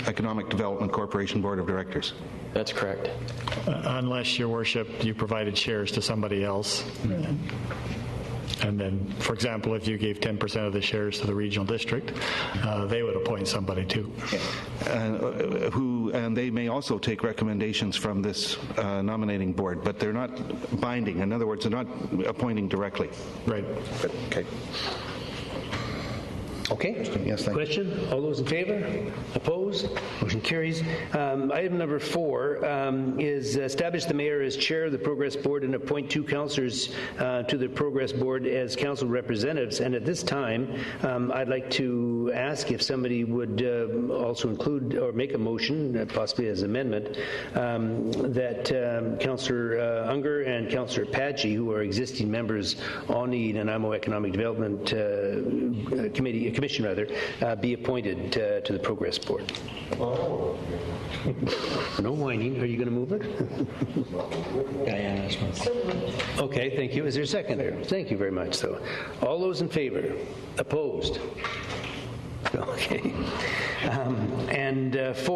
Economic Development Corporation Board of Directors.
That's correct.
Unless, Your Worship, you provided shares to somebody else. And then, for example, if you gave 10% of the shares to the regional district, they would appoint somebody too.
And they may also take recommendations from this nominating board, but they're not binding. In other words, they're not appointing directly.
Right.
Okay.
Okay.
Yes, thank you.
Question? All those in favor? Opposed? Motion carries. Item number 4 is establish the mayor as chair of the Progress Board and appoint 2 councillors to the Progress Board as council representatives. And at this time, I'd like to ask if somebody would also include or make a motion, possibly as amendment, that Councillor Unger and Councillor Padgey, who are existing members on the Nanaimo Economic Development Commission, be appointed to the Progress Board. No whining. Are you going to move it?
Diana's one.
Okay, thank you. Is there a seconder? Thank you very much. So, all those in favor? Opposed? Okay. And 5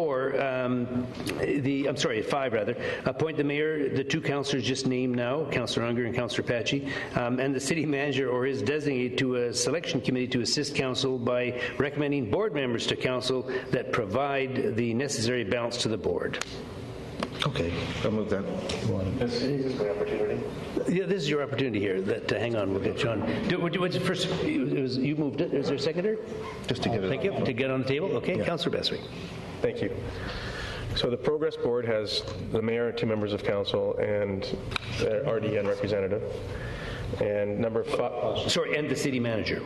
rather, appoint the mayor, the 2 councillors just named now, Councillor Unger and Councillor Padgey, and the city manager or his designate to a selection committee to assist council by recommending board members to council that provide the necessary balance to the board.
Okay, I'll move that.
This is my opportunity.
Yeah, this is your opportunity here. Hang on, we'll get John. First, you moved it. Is there a seconder?
Just to get it.
Thank you. To get on the table? Okay, yeah. Councillor Beswick.
Thank you. So the Progress Board has the mayor, 2 members of council, and RDN representative. And number 5...
Sorry, and the city manager.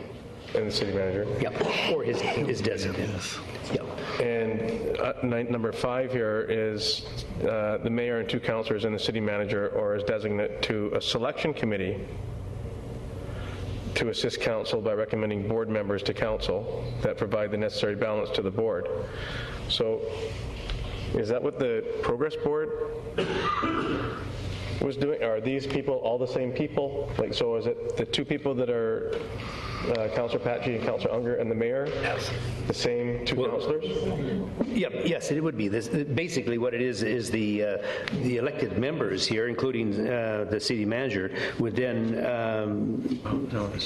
And the city manager.
Yeah, or his designate. Yeah.
And number 5 here is the mayor and 2 councillors and the city manager or as designate to a selection committee to assist council by recommending board members to council that provide the necessary balance to the board. So is that what the progress board was doing? Are these people all the same people? Like, so is it the 2 people that are Councillor Patji and Councillor Unger and the mayor? Yes. The same 2 councillors?
Yes, it would be. This, basically what it is the elected members here, including the city manager, would then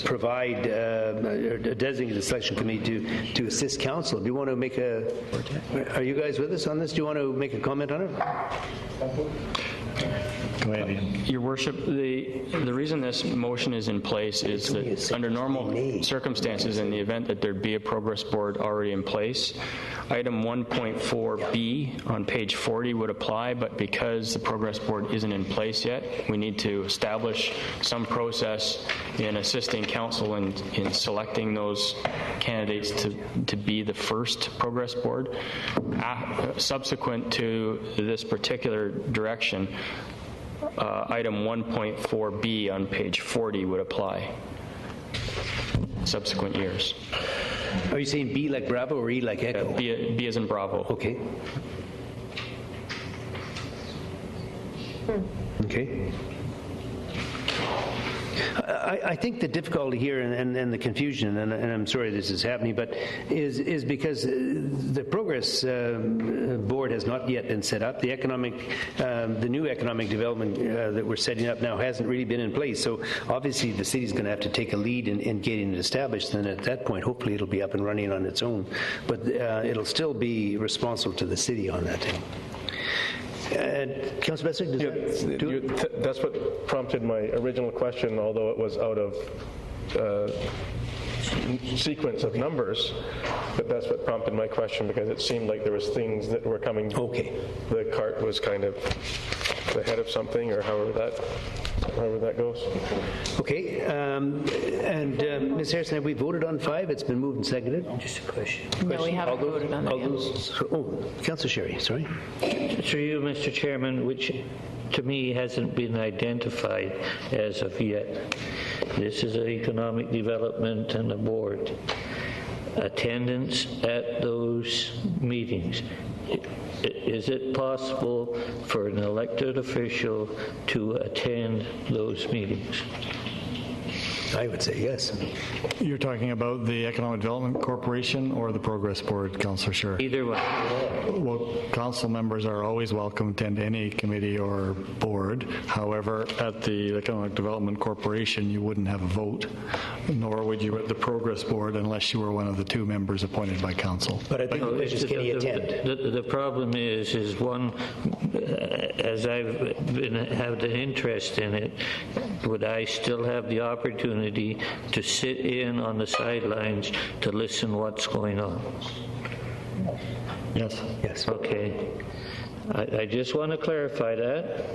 provide a designated selection committee to assist council. Do you want to make are you guys with us on this? Do you want to make a comment on it?
Go ahead, Ian.
Your Worship, the reason this motion is in place is that under normal circumstances, in the event that there'd be a progress board already in place, item 1.4B on page 40 would apply, but because the progress board isn't in place yet, we need to establish some process in assisting council in selecting those candidates to be the first progress board. Subsequent to this particular direction, item 1.4B on page 40 would apply. Subsequent years.
Are you saying B like Bravo or E like Echo?
B as in Bravo.
Okay. Okay. I think the difficulty here and the confusion, and I'm sorry this is happening, but is because the Progress Board has not yet been set up. The new economic development that we're setting up now hasn't really been in place. So obviously the city's going to have to take a lead in getting it established. And at that point, hopefully it'll be up and running on its own. But it'll still be responsible to the city on that thing. Councillor Bessick,
that's what prompted my original question, although it was out of sequence of numbers, but that's what prompted my question because it seemed like there was things that were coming.
Okay.
The cart was kind of ahead of something, or however that goes. Okay, and Ms. Harrison, have we voted on 5? It's been moved and seconded. Just a question.
No, we haven't voted on it yet.
Councillor Sherry, sorry.
Through you, Mr. Chairman, which to me hasn't been identified as of yet. This is an economic development and a board. Attendance at those meetings. Is it possible for an elected official to attend those meetings?
I would say yes.
You're talking about the Economic Development Corporation or the Progress Board, Councillor Sherry?
Either one.
Well, council members are always welcome to attend any committee or board. However, at the Economic Development Corporation, you wouldn't have a vote, nor would you at the Progress Board unless you were one of the 2 members appointed by council.
But I think the question is, can he attend?
The problem is one, as I've had an interest in it, would I still have the opportunity to sit in on the sidelines to listen what's going on?
Yes.
Yes.
Okay. I just want to clarify that.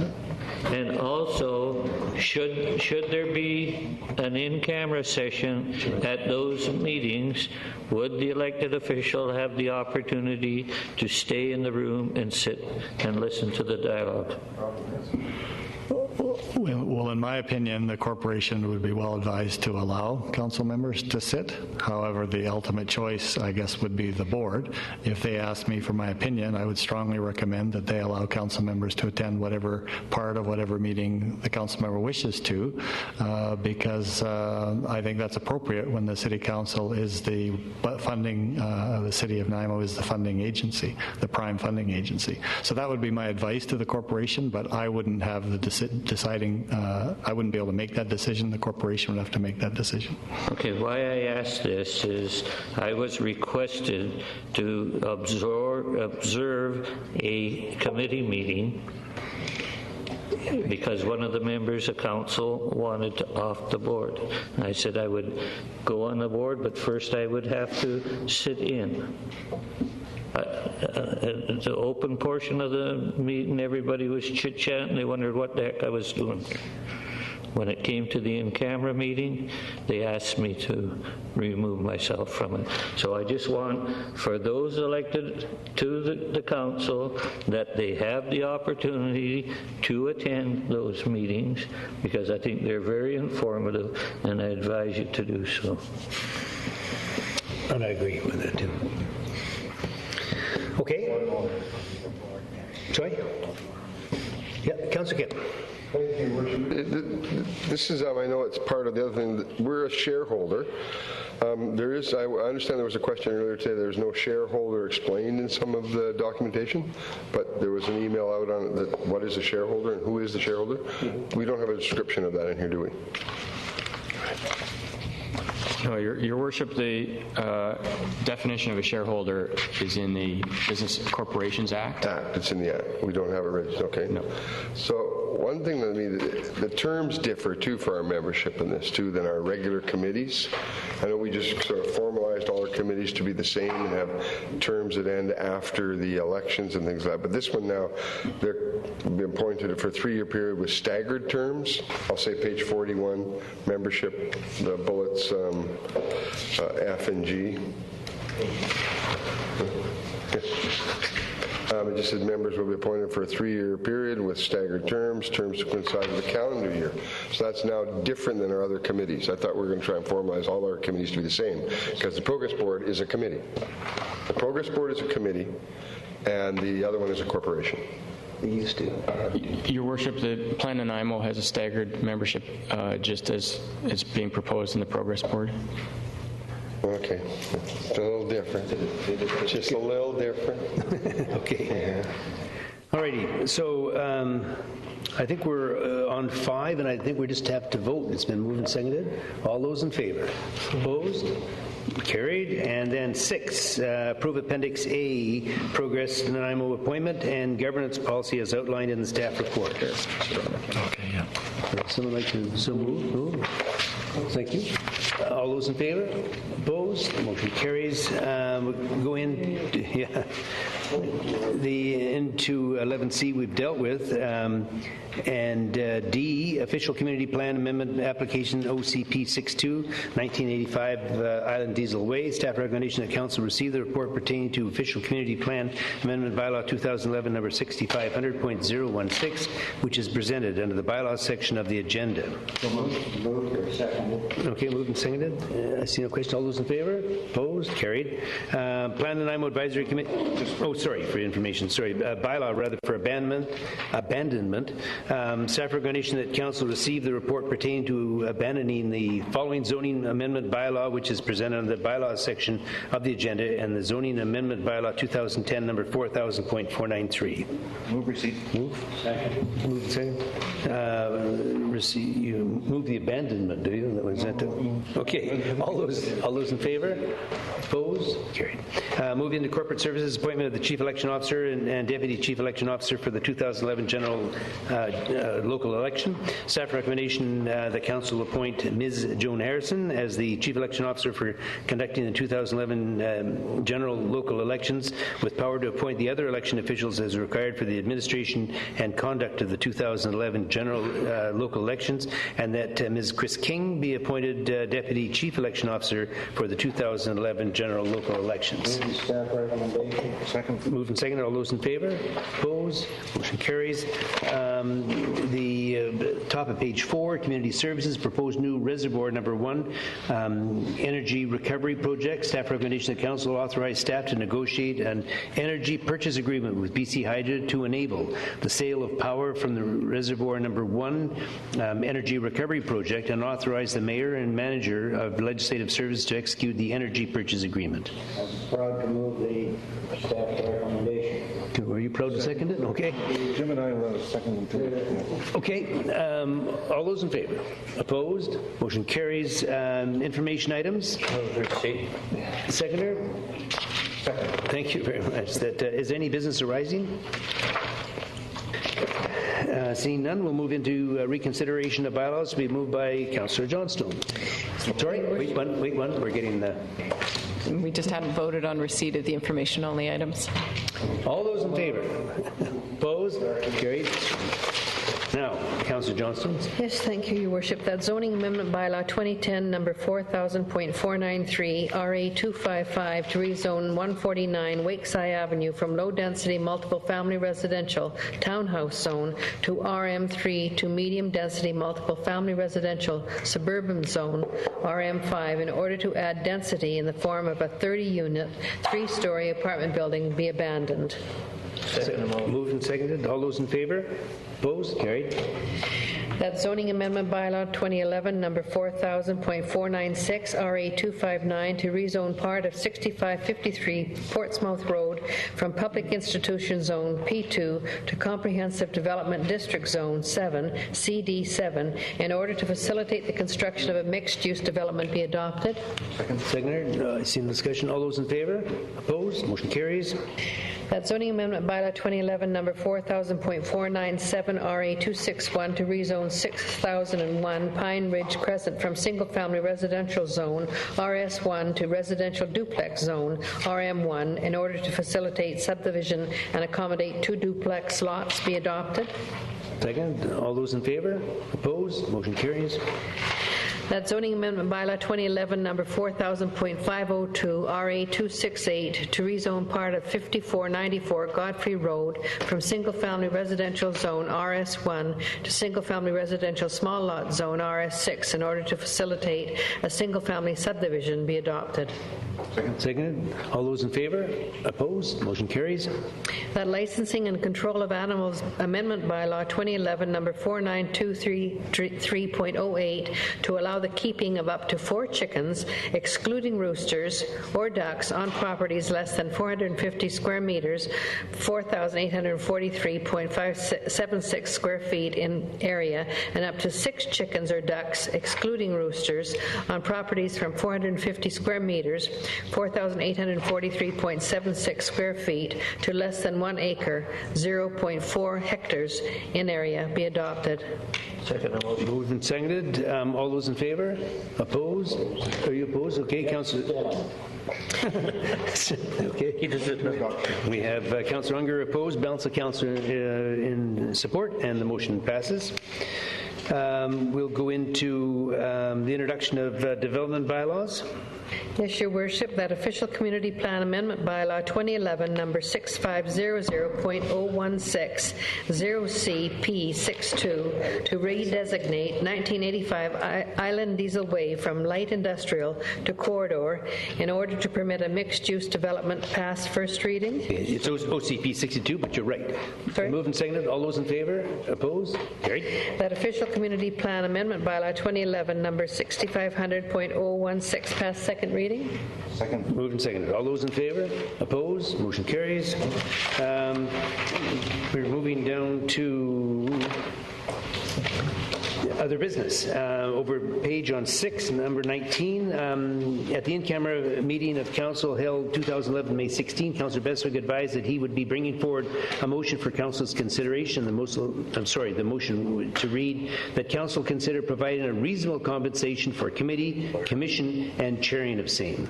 And also, should there be an in-camera session at those meetings, would the elected official have the opportunity to stay in the room and sit and listen to the dialogue?
Well, in my opinion, the corporation would be well advised to allow council members to sit. However, the ultimate choice, I guess, would be the board. If they asked me for my opinion, I would strongly recommend that they allow council members to attend whatever part of whatever meeting the council member wishes to, because I think that's appropriate when the city council is the funding, the city of Nanaimo is the funding agency, the prime funding agency. So that would be my advice to the corporation, but I wouldn't have the deciding, I wouldn't be able to make that decision. The corporation would have to make that decision.
Okay, why I asked this is I was requested to observe a committee meeting because one of the members of council wanted to off the board. I said I would go on the board, but first I would have to sit in. The open portion of the meeting, everybody was chit-chatting. They wondered what the heck I was doing. When it came to the in-camera meeting, they asked me to remove myself from it. So I just want, for those elected to the council, that they have the opportunity to attend those meetings, because I think they're very informative, and I advise you to do so.
And I agree with that, too. Okay. Sorry? Yeah, Councillor Kemp.
Thank you, Worship. This is, I know it's part of the other thing, that we're a shareholder. There is, I understand there was a question earlier today, there's no shareholder explained in some of the documentation, but there was an email out on it that what is a shareholder and who is the shareholder. We don't have a description of that in here, do we?
No, Your Worship, the definition of a shareholder is in the Business Corporations Act.
It's in the Act. We don't have it registered. Okay.
No.
So one thing that the terms differ too for our membership in this too than our regular committees. I know we just sort of formalized all our committees to be the same and have terms that end after the elections and things like that. But this one now, they're being appointed for a 3-year period with staggered terms. I'll say page 41, membership, the bullets F and G. It just says members will be appointed for a 3-year period with staggered terms to coincide with the calendar year. So that's now different than our other committees. I thought we were going to try and formalize all our committees to be the same, because the Progress Board is a committee. The Progress Board is a committee, and the other one is a corporation.
We used to.
Your Worship, the Plan Nanaimo has a staggered membership, just as it's being proposed in the Progress Board.
Okay, it's a little different. Just a little different.
Okay. All righty. So I think we're on 5, and I think we just have to vote. It's been moved and seconded. All those in favor? Opposed? Carried. And then 6, approve Appendix A, Progress Nanaimo appointment and governance policy as outlined in the staff report.
Okay, yeah.
Someone like to so move? Thank you. All those in favor? Opposed? Motion carries. Go into 11C we've dealt with. And D, official community plan amendment application OCP 62, 1985 Island Diesel Way. Staff recommendation that council receive the report pertaining to official community plan amendment bylaw 2011 number 6500.016, which is presented under the bylaws section of the agenda.
Moved or seconded.
Okay, moved and seconded. I see no question. All those in favor? Opposed? Carried. Plan Nanaimo Advisory Committee. Oh, sorry for information. Sorry, bylaw rather for abandonment. Staff recommendation that council receive the report pertaining to abandoning the following zoning amendment bylaw, which is presented under the bylaws section of the agenda, and the zoning amendment bylaw 2010 number 4000.493.
Move receipt.
Move. Second. Move second. You move the abandonment, do you? That was that. Okay. All those in favor? Opposed? Carried. Move into corporate services, appointment of the chief election officer and deputy chief election officer for the 2011 general local election. Staff recommendation the council appoint Ms. Joan Harrison as the chief election officer for conducting the 2011 general local elections, with power to appoint the other election officials as required for the administration and conduct of the 2011 general local elections, and that Ms. Chris King be appointed deputy chief election officer for the 2011 general local elections.
Staff recommendation.
Second. Moved and seconded. All those in favor? Opposed? Motion carries. The top of page 4, community services, proposed new reservoir number 1, energy recovery project. Staff recommendation that council authorize staff to negotiate an energy purchase agreement with BC Hydro to enable the sale of power from the reservoir number 1 energy recovery project, and authorize the mayor and manager of legislative services to execute the energy purchase agreement.
I'm proud to move the staff recommendation.
Were you proud to second it? Okay.
Jim and I will second too.
Okay. All those in favor? Opposed? Motion carries. Information items? Seconder? Thank you very much. Is there any business arising? Seeing none, we'll move into reconsideration of bylaws to be moved by Councillor Johnstone. Sorry, wait one. We're getting the...
We just hadn't voted on receipt of the information-only items.
All those in favor? Opposed? Carried. Now, Councillor Johnston.
Yes, thank you, Your Worship. That zoning amendment bylaw 2010, number 4000.493, RA 255, to rezone 149 Wakeside Avenue from low-density multiple-family residential townhouse zone to RM3 to medium-density multiple-family residential suburban zone, RM5, in order to add density in the form of a 30-unit, 3-story apartment building be abandoned.
Moved and seconded. All those in favor? Opposed? Carried.
That zoning amendment bylaw 2011, number 4000.496, RA 259, to rezone part of 6553 Portsmouth Road from Public Institution Zone P2 to Comprehensive Development District Zone 7, CD7, in order to facilitate the construction of a mixed-use development be adopted.
Seconded. I see the discussion. All those in favor? Opposed? Motion carries.
That zoning amendment bylaw 2011, number 4000.497, RA 261, to rezone 6001 Pine Ridge Crescent from single-family residential zone RS1 to residential duplex zone RM1 in order to facilitate subdivision and accommodate 2 duplex lots be adopted.
Second. All those in favor? Opposed? Motion carries.
That zoning amendment bylaw 2011, number 4000.502, RA 268, to rezone part of 5494 Godfrey Road from single-family residential zone RS1 to single-family residential small lot zone RS6 in order to facilitate a single-family subdivision be adopted.
Seconded. All those in favor? Opposed? Motion carries.
That licensing and control of animals amendment bylaw 2011, number 4923.08, to allow the keeping of up to 4 chickens, excluding roosters or ducks, on properties less than 450 square meters, 4,843.576 square feet in area, and up to 6 chickens or ducks, excluding roosters, on properties from 450 square meters, 4,843.76 square feet, to less than 1 acre, 0.4 hectares in area, be adopted.
Moved and seconded. All those in favor? Opposed? Are you opposed? Okay, Councillor. Okay. We have Councillor Unger opposed, balance of Councillor in support, and the motion passes. We'll go into the introduction of development bylaws.
Yes, Your Worship, that official community plan amendment bylaw 2011, number 6500.016, 0CP62, to redesignate 1985 Island Diesel Way from light industrial to corridor in order to permit a mixed-use development pass first reading.
It's OCP 62, but you're right.
Sorry?
Moved and seconded. All those in favor? Opposed? Carried.
That official community plan amendment bylaw 2011, number 6500.016, pass second reading.
Second. Moved and seconded. All those in favor? Opposed? Motion carries. We're moving down to other business. Over page on 6, number 19, at the in-camera meeting of Council held 2011, May 16, Councillor Beswick advised that he would be bringing forward a motion for Council's consideration. The motion to read that Council consider providing a reasonable compensation for committee, commission, and chairing of same.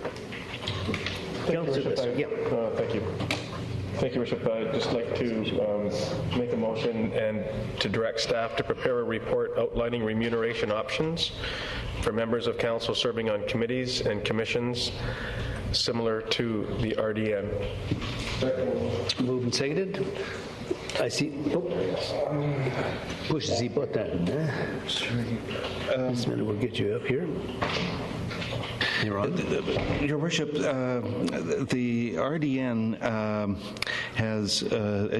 Councillor Beswick.
Thank you. Thank you, Bishop. I'd just like to make a motion and to direct staff to prepare a report outlining remuneration options for members of council serving on committees and commissions similar to the RDM.
Moved and seconded. I see. Push the button. This minute will get you up here. You're on.
Your Worship, the RDN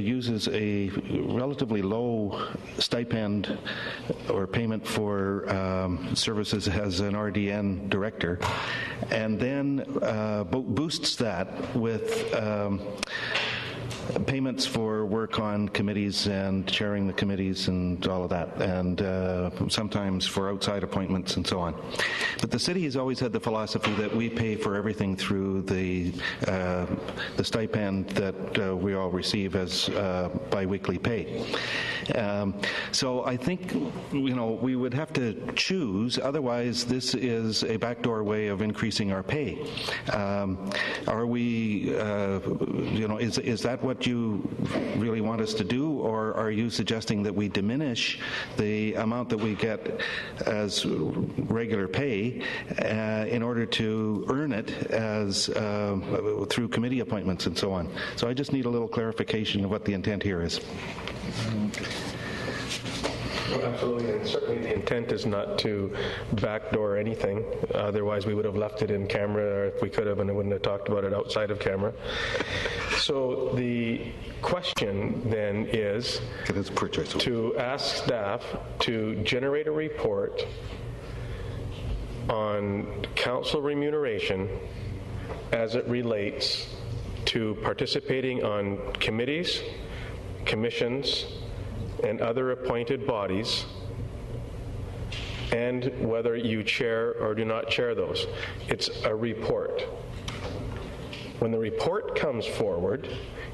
uses a relatively low stipend or payment for services as an RDN director, and then boosts that with payments for work on committees and chairing the committees and all of that, and sometimes for outside appointments and so on. But the city has always had the philosophy that we pay for everything through the stipend that we all receive as biweekly pay. So I think, we would have to choose. Otherwise, this is a backdoor way of increasing our pay. Are we, is that what what you really want us to do, or are you suggesting that we diminish the amount that we get as regular pay in order to earn it as through committee appointments and so on? So I just need a little clarification of what the intent here is.
Well, absolutely, and certainly the intent is not to backdoor anything. Otherwise, we would have left it in camera, or if we could have, and I wouldn't have talked about it outside of camera. So the question then is to ask staff to generate a report on council remuneration as it relates to participating on committees, commissions, and other appointed bodies, and whether you chair or do not chair those. It's a report. When the report comes forward,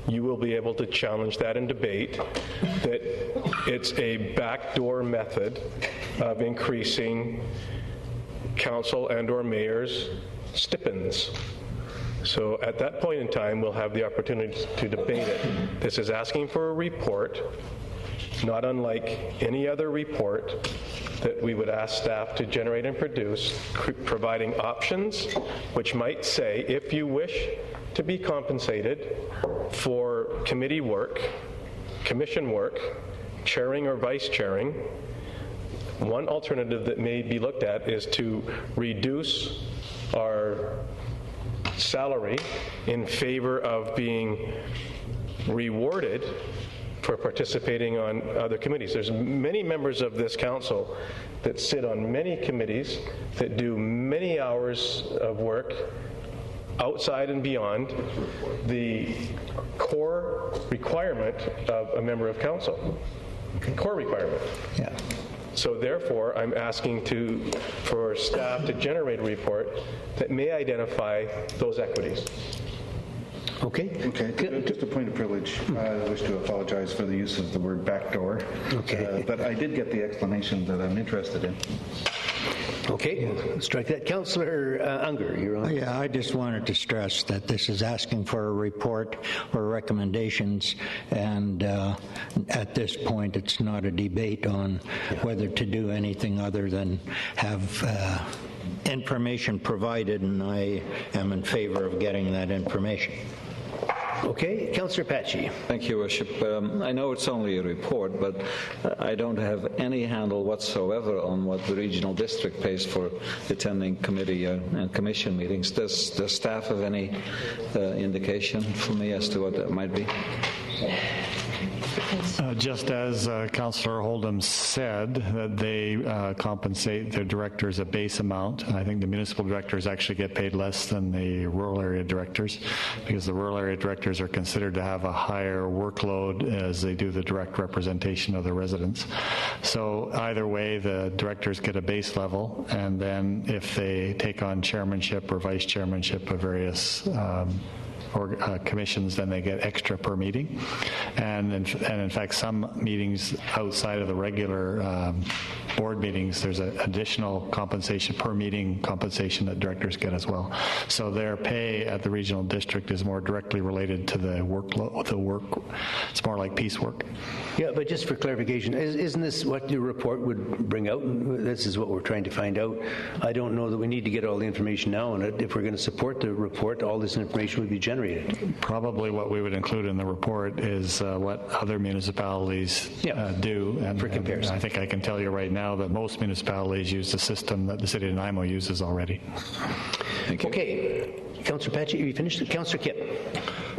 you will be able to challenge that and debate that it's a backdoor method of increasing council and or mayor's stipends. So at that point in time, we'll have the opportunity to debate it. This is asking for a report, not unlike any other report that we would ask staff to generate and produce, providing options, which might say, if you wish to be compensated for committee work, commission work, chairing or vice chairing, one alternative that may be looked at is to reduce our salary in favor of being rewarded for participating on other committees. There's many members of this council that sit on many committees that do many hours of work outside and beyond the core requirement of a member of council. Core requirement.
Yeah.
So therefore, I'm asking for staff to generate a report that may identify those equities.
Okay.
Just a point of privilege. I wish to apologize for the use of the word backdoor.
Okay.
But I did get the explanation that I'm interested in.
Okay, strike that. Councillor Unger, you're on.
Yeah, I just wanted to stress that this is asking for a report or recommendations, and at this point, it's not a debate on whether to do anything other than have information provided, and I am in favor of getting that information.
Okay, Councillor Patchy.
Thank you, Worship. I know it's only a report, but I don't have any handle whatsoever on what the regional district pays for attending committee and commission meetings. Does the staff have any indication for me as to what that might be?
Just as Councillor Holdham said, that they compensate their directors a base amount. I think the municipal directors actually get paid less than the rural area directors, because the rural area directors are considered to have a higher workload as they do the direct representation of the residents. So either way, the directors get a base level, and then if they take on chairmanship or vice chairmanship of various commissions, then they get extra per meeting. And in fact, some meetings outside of the regular board meetings, there's an additional compensation per meeting compensation that directors get as well. So their pay at the regional district is more directly related to the workload. It's more like piecework.
Yeah, but just for clarification, isn't this what your report would bring out? This is what we're trying to find out. I don't know that we need to get all the information now, and if we're going to support the report, all this information would be generated.
Probably what we would include in the report is what other municipalities do. And for comparison. I think I can tell you right now that most municipalities use the system that the city of Nanaimo uses already.
Thank you.
Okay. Councillor Patchy, you finished? Councillor Kipp.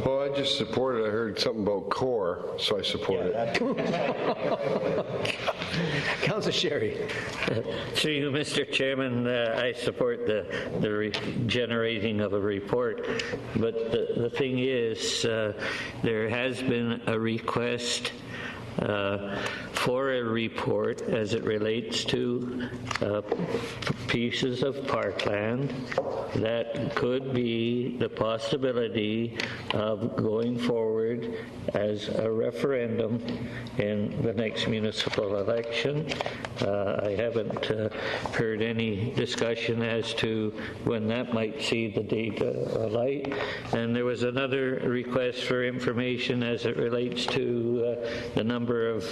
Well, I just support it. I heard something about core, so I support it.
Councillor Sherry.
Through you, Mr. Chairman, I support the generating of a report. But the thing is, there has been a request for a report as it relates to pieces of parkland that could be the possibility of going forward as a referendum in the next municipal election. I haven't heard any discussion as to when that might see the date light. And there was another request for information as it relates to the number of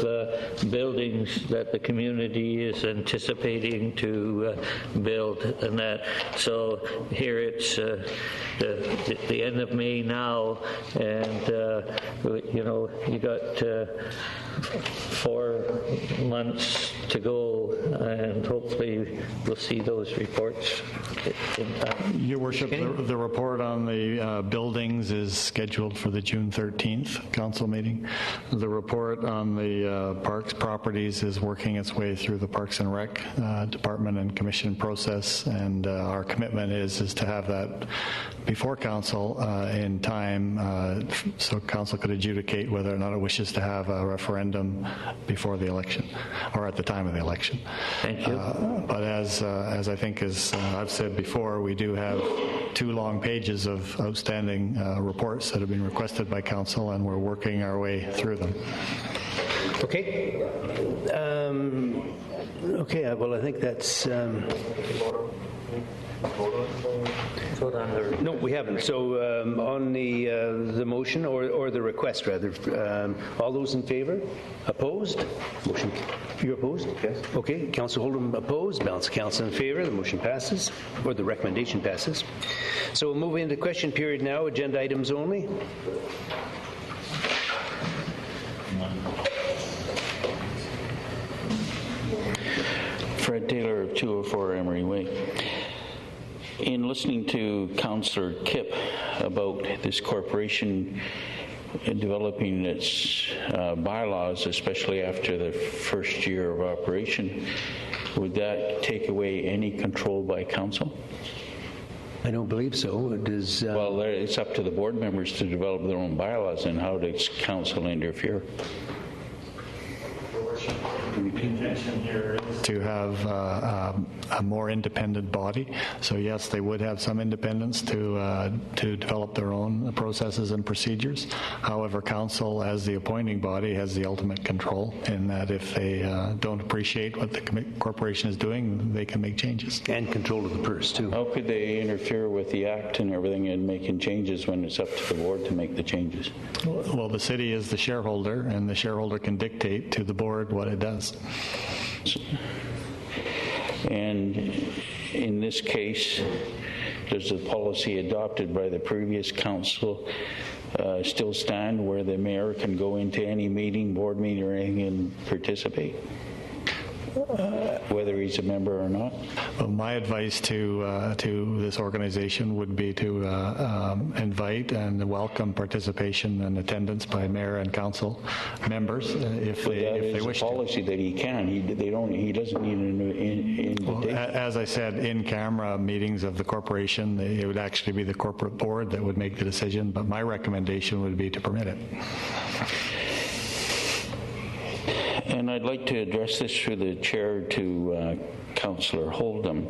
buildings that the community is anticipating to build and that. So here it's the end of May now, and you got 4 months to go, and hopefully we'll see those reports in time.
Your Worship, the report on the buildings is scheduled for the June 13th council meeting. The report on the parks properties is working its way through the Parks and Rec Department and Commission process, and our commitment is to have that before council in time so council could adjudicate whether or not it wishes to have a referendum before the election or at the time of the election.
Thank you.
But as I think as I've said before, we do have 2 long pages of outstanding reports that have been requested by council, and we're working our way through them.
Okay. Well, I think that's... No, we haven't. So on the motion or the request, rather, all those in favor? Opposed? Motion. You're opposed? Yes. Okay. Councillor Oldham opposed. Balance of council in favor. The motion passes, or the recommendation passes. So we'll move into question period now. Agenda items only.
Fred Taylor of 204 Emery Way. In listening to Councillor Kipp about this corporation developing its bylaws, especially after the first year of operation, would that take away any control by council?
I don't believe so. Does,
well, it's up to the board members to develop their own bylaws, and how does council interfere?
The intention here is to have a more independent body. So yes, they would have some independence to develop their own processes and procedures. However, council, as the appointing body, has the ultimate control in that if they don't appreciate what the corporation is doing, they can make changes.
And control of the purse, too.
How could they interfere with the act and everything and making changes when it's up to the board to make the changes?
Well, the city is the shareholder, and the shareholder can dictate to the board what it does.
And in this case, does the policy adopted by the previous council still stand, where the mayor can go into any meeting, board meeting or anything, and participate? Whether he's a member or not?
Well, my advice to this organization would be to invite and welcome participation and attendance by mayor and council members if they wish to.
Policy that he can. He doesn't need an invitation.
Well, as I said, in-camera meetings of the corporation, it would actually be the corporate board that would make the decision. But my recommendation would be to permit it.
And I'd like to address this through the chair to Councillor Oldham.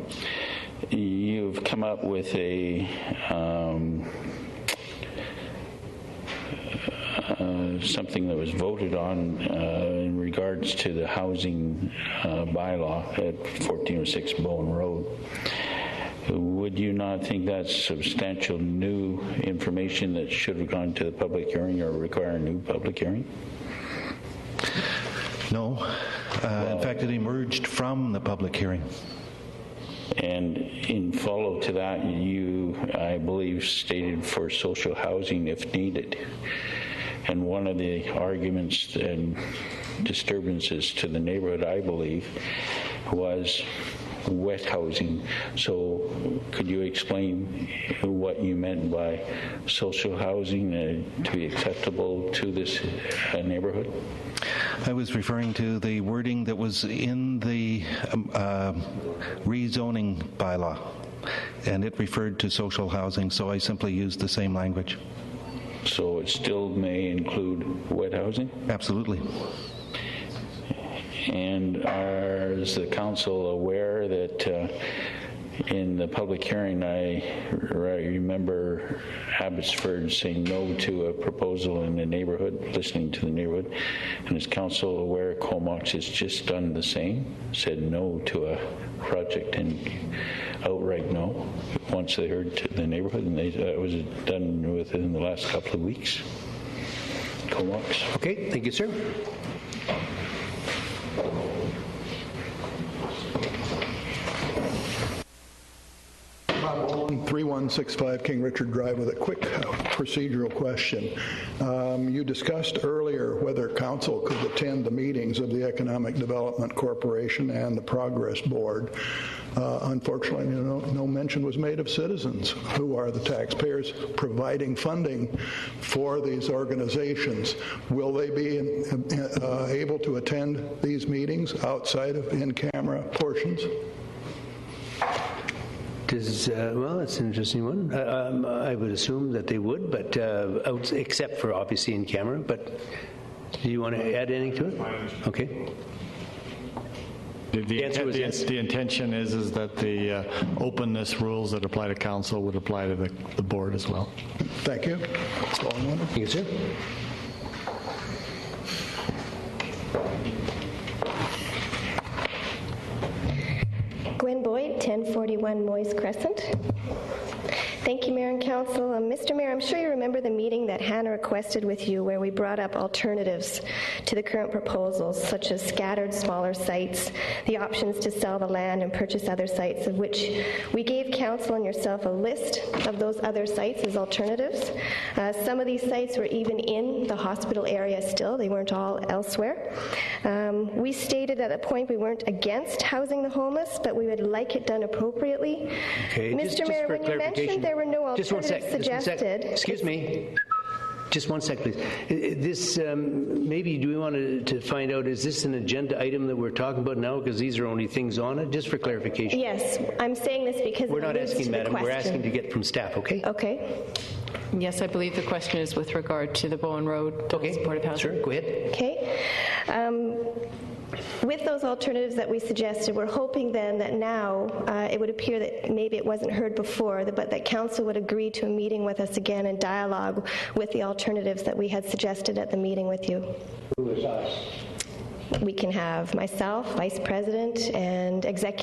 You've come up with a something that was voted on in regards to the housing bylaw at 1406 Bowen Road. Would you not think that's substantial new information that should have gone to the public hearing or require a new public hearing?
No. In fact, it emerged from the public hearing.
And in follow to that, you, I believe, stated for social housing if needed. And one of the arguments and disturbances to the neighborhood, I believe, was wet housing. So could you explain what you meant by social housing to be acceptable to this neighborhood?
I was referring to the wording that was in the rezoning bylaw, and it referred to social housing, so I simply used the same language.
So it still may include wet housing?
Absolutely.
And is the council aware that in the public hearing, I remember Abbotsford saying no to a proposal in the neighborhood, listening to the neighborhood. And is council aware Comox has just done the same, said no to a project and outright no, once they heard to the neighborhood, and that was done within the last couple of weeks. Comox.
Okay, thank you, sir.
Bob Olin, 3165 King Richard Drive, with a quick procedural question. You discussed earlier whether council could attend the meetings of the Economic Development Corporation and the Progress Board. Unfortunately, no mention was made of citizens, who are the taxpayers providing funding for these organizations. Will they be able to attend these meetings outside of in-camera portions?
Well, that's an interesting one. I would assume that they would, but except for obviously in camera. But do you want to add anything to it? Okay.
The intention is that the openness rules that apply to council would apply to the board as well.
Thank you. That's all I wanted.
Thank you, sir.
Gwen Boyd, 1041 Moyes Crescent. Thank you, Mayor and Council. Mr. Mayor, I'm sure you remember the meeting that Hannah requested with you where we brought up alternatives to the current proposals, such as scattered smaller sites, the options to sell the land and purchase other sites, of which we gave Council and yourself a list of those other sites as alternatives. Some of these sites were even in the hospital area still. They weren't all elsewhere. We stated at that point we weren't against housing the homeless, but we would like it done appropriately.
Okay,
Mr. Mayor, when you mentioned there were no alternatives suggested.
Excuse me. Just one sec, please. This, maybe do we want to find out, is this an agenda item that we're talking about now? Because these are only things on it, just for clarification.
Yes, I'm saying this because
we're not asking, madam, we're asking to get from staff, okay?
Okay.
Yes, I believe the question is with regard to the Bowen Road Supportive Housing.
Sure, go ahead.
Okay. With those alternatives that we suggested, we're hoping then that now it would appear that maybe it wasn't heard before, but that Council would agree to a meeting with us again and dialogue with the alternatives that we had suggested at the meeting with you.
Who is us?
We can have myself, Vice President, and Executive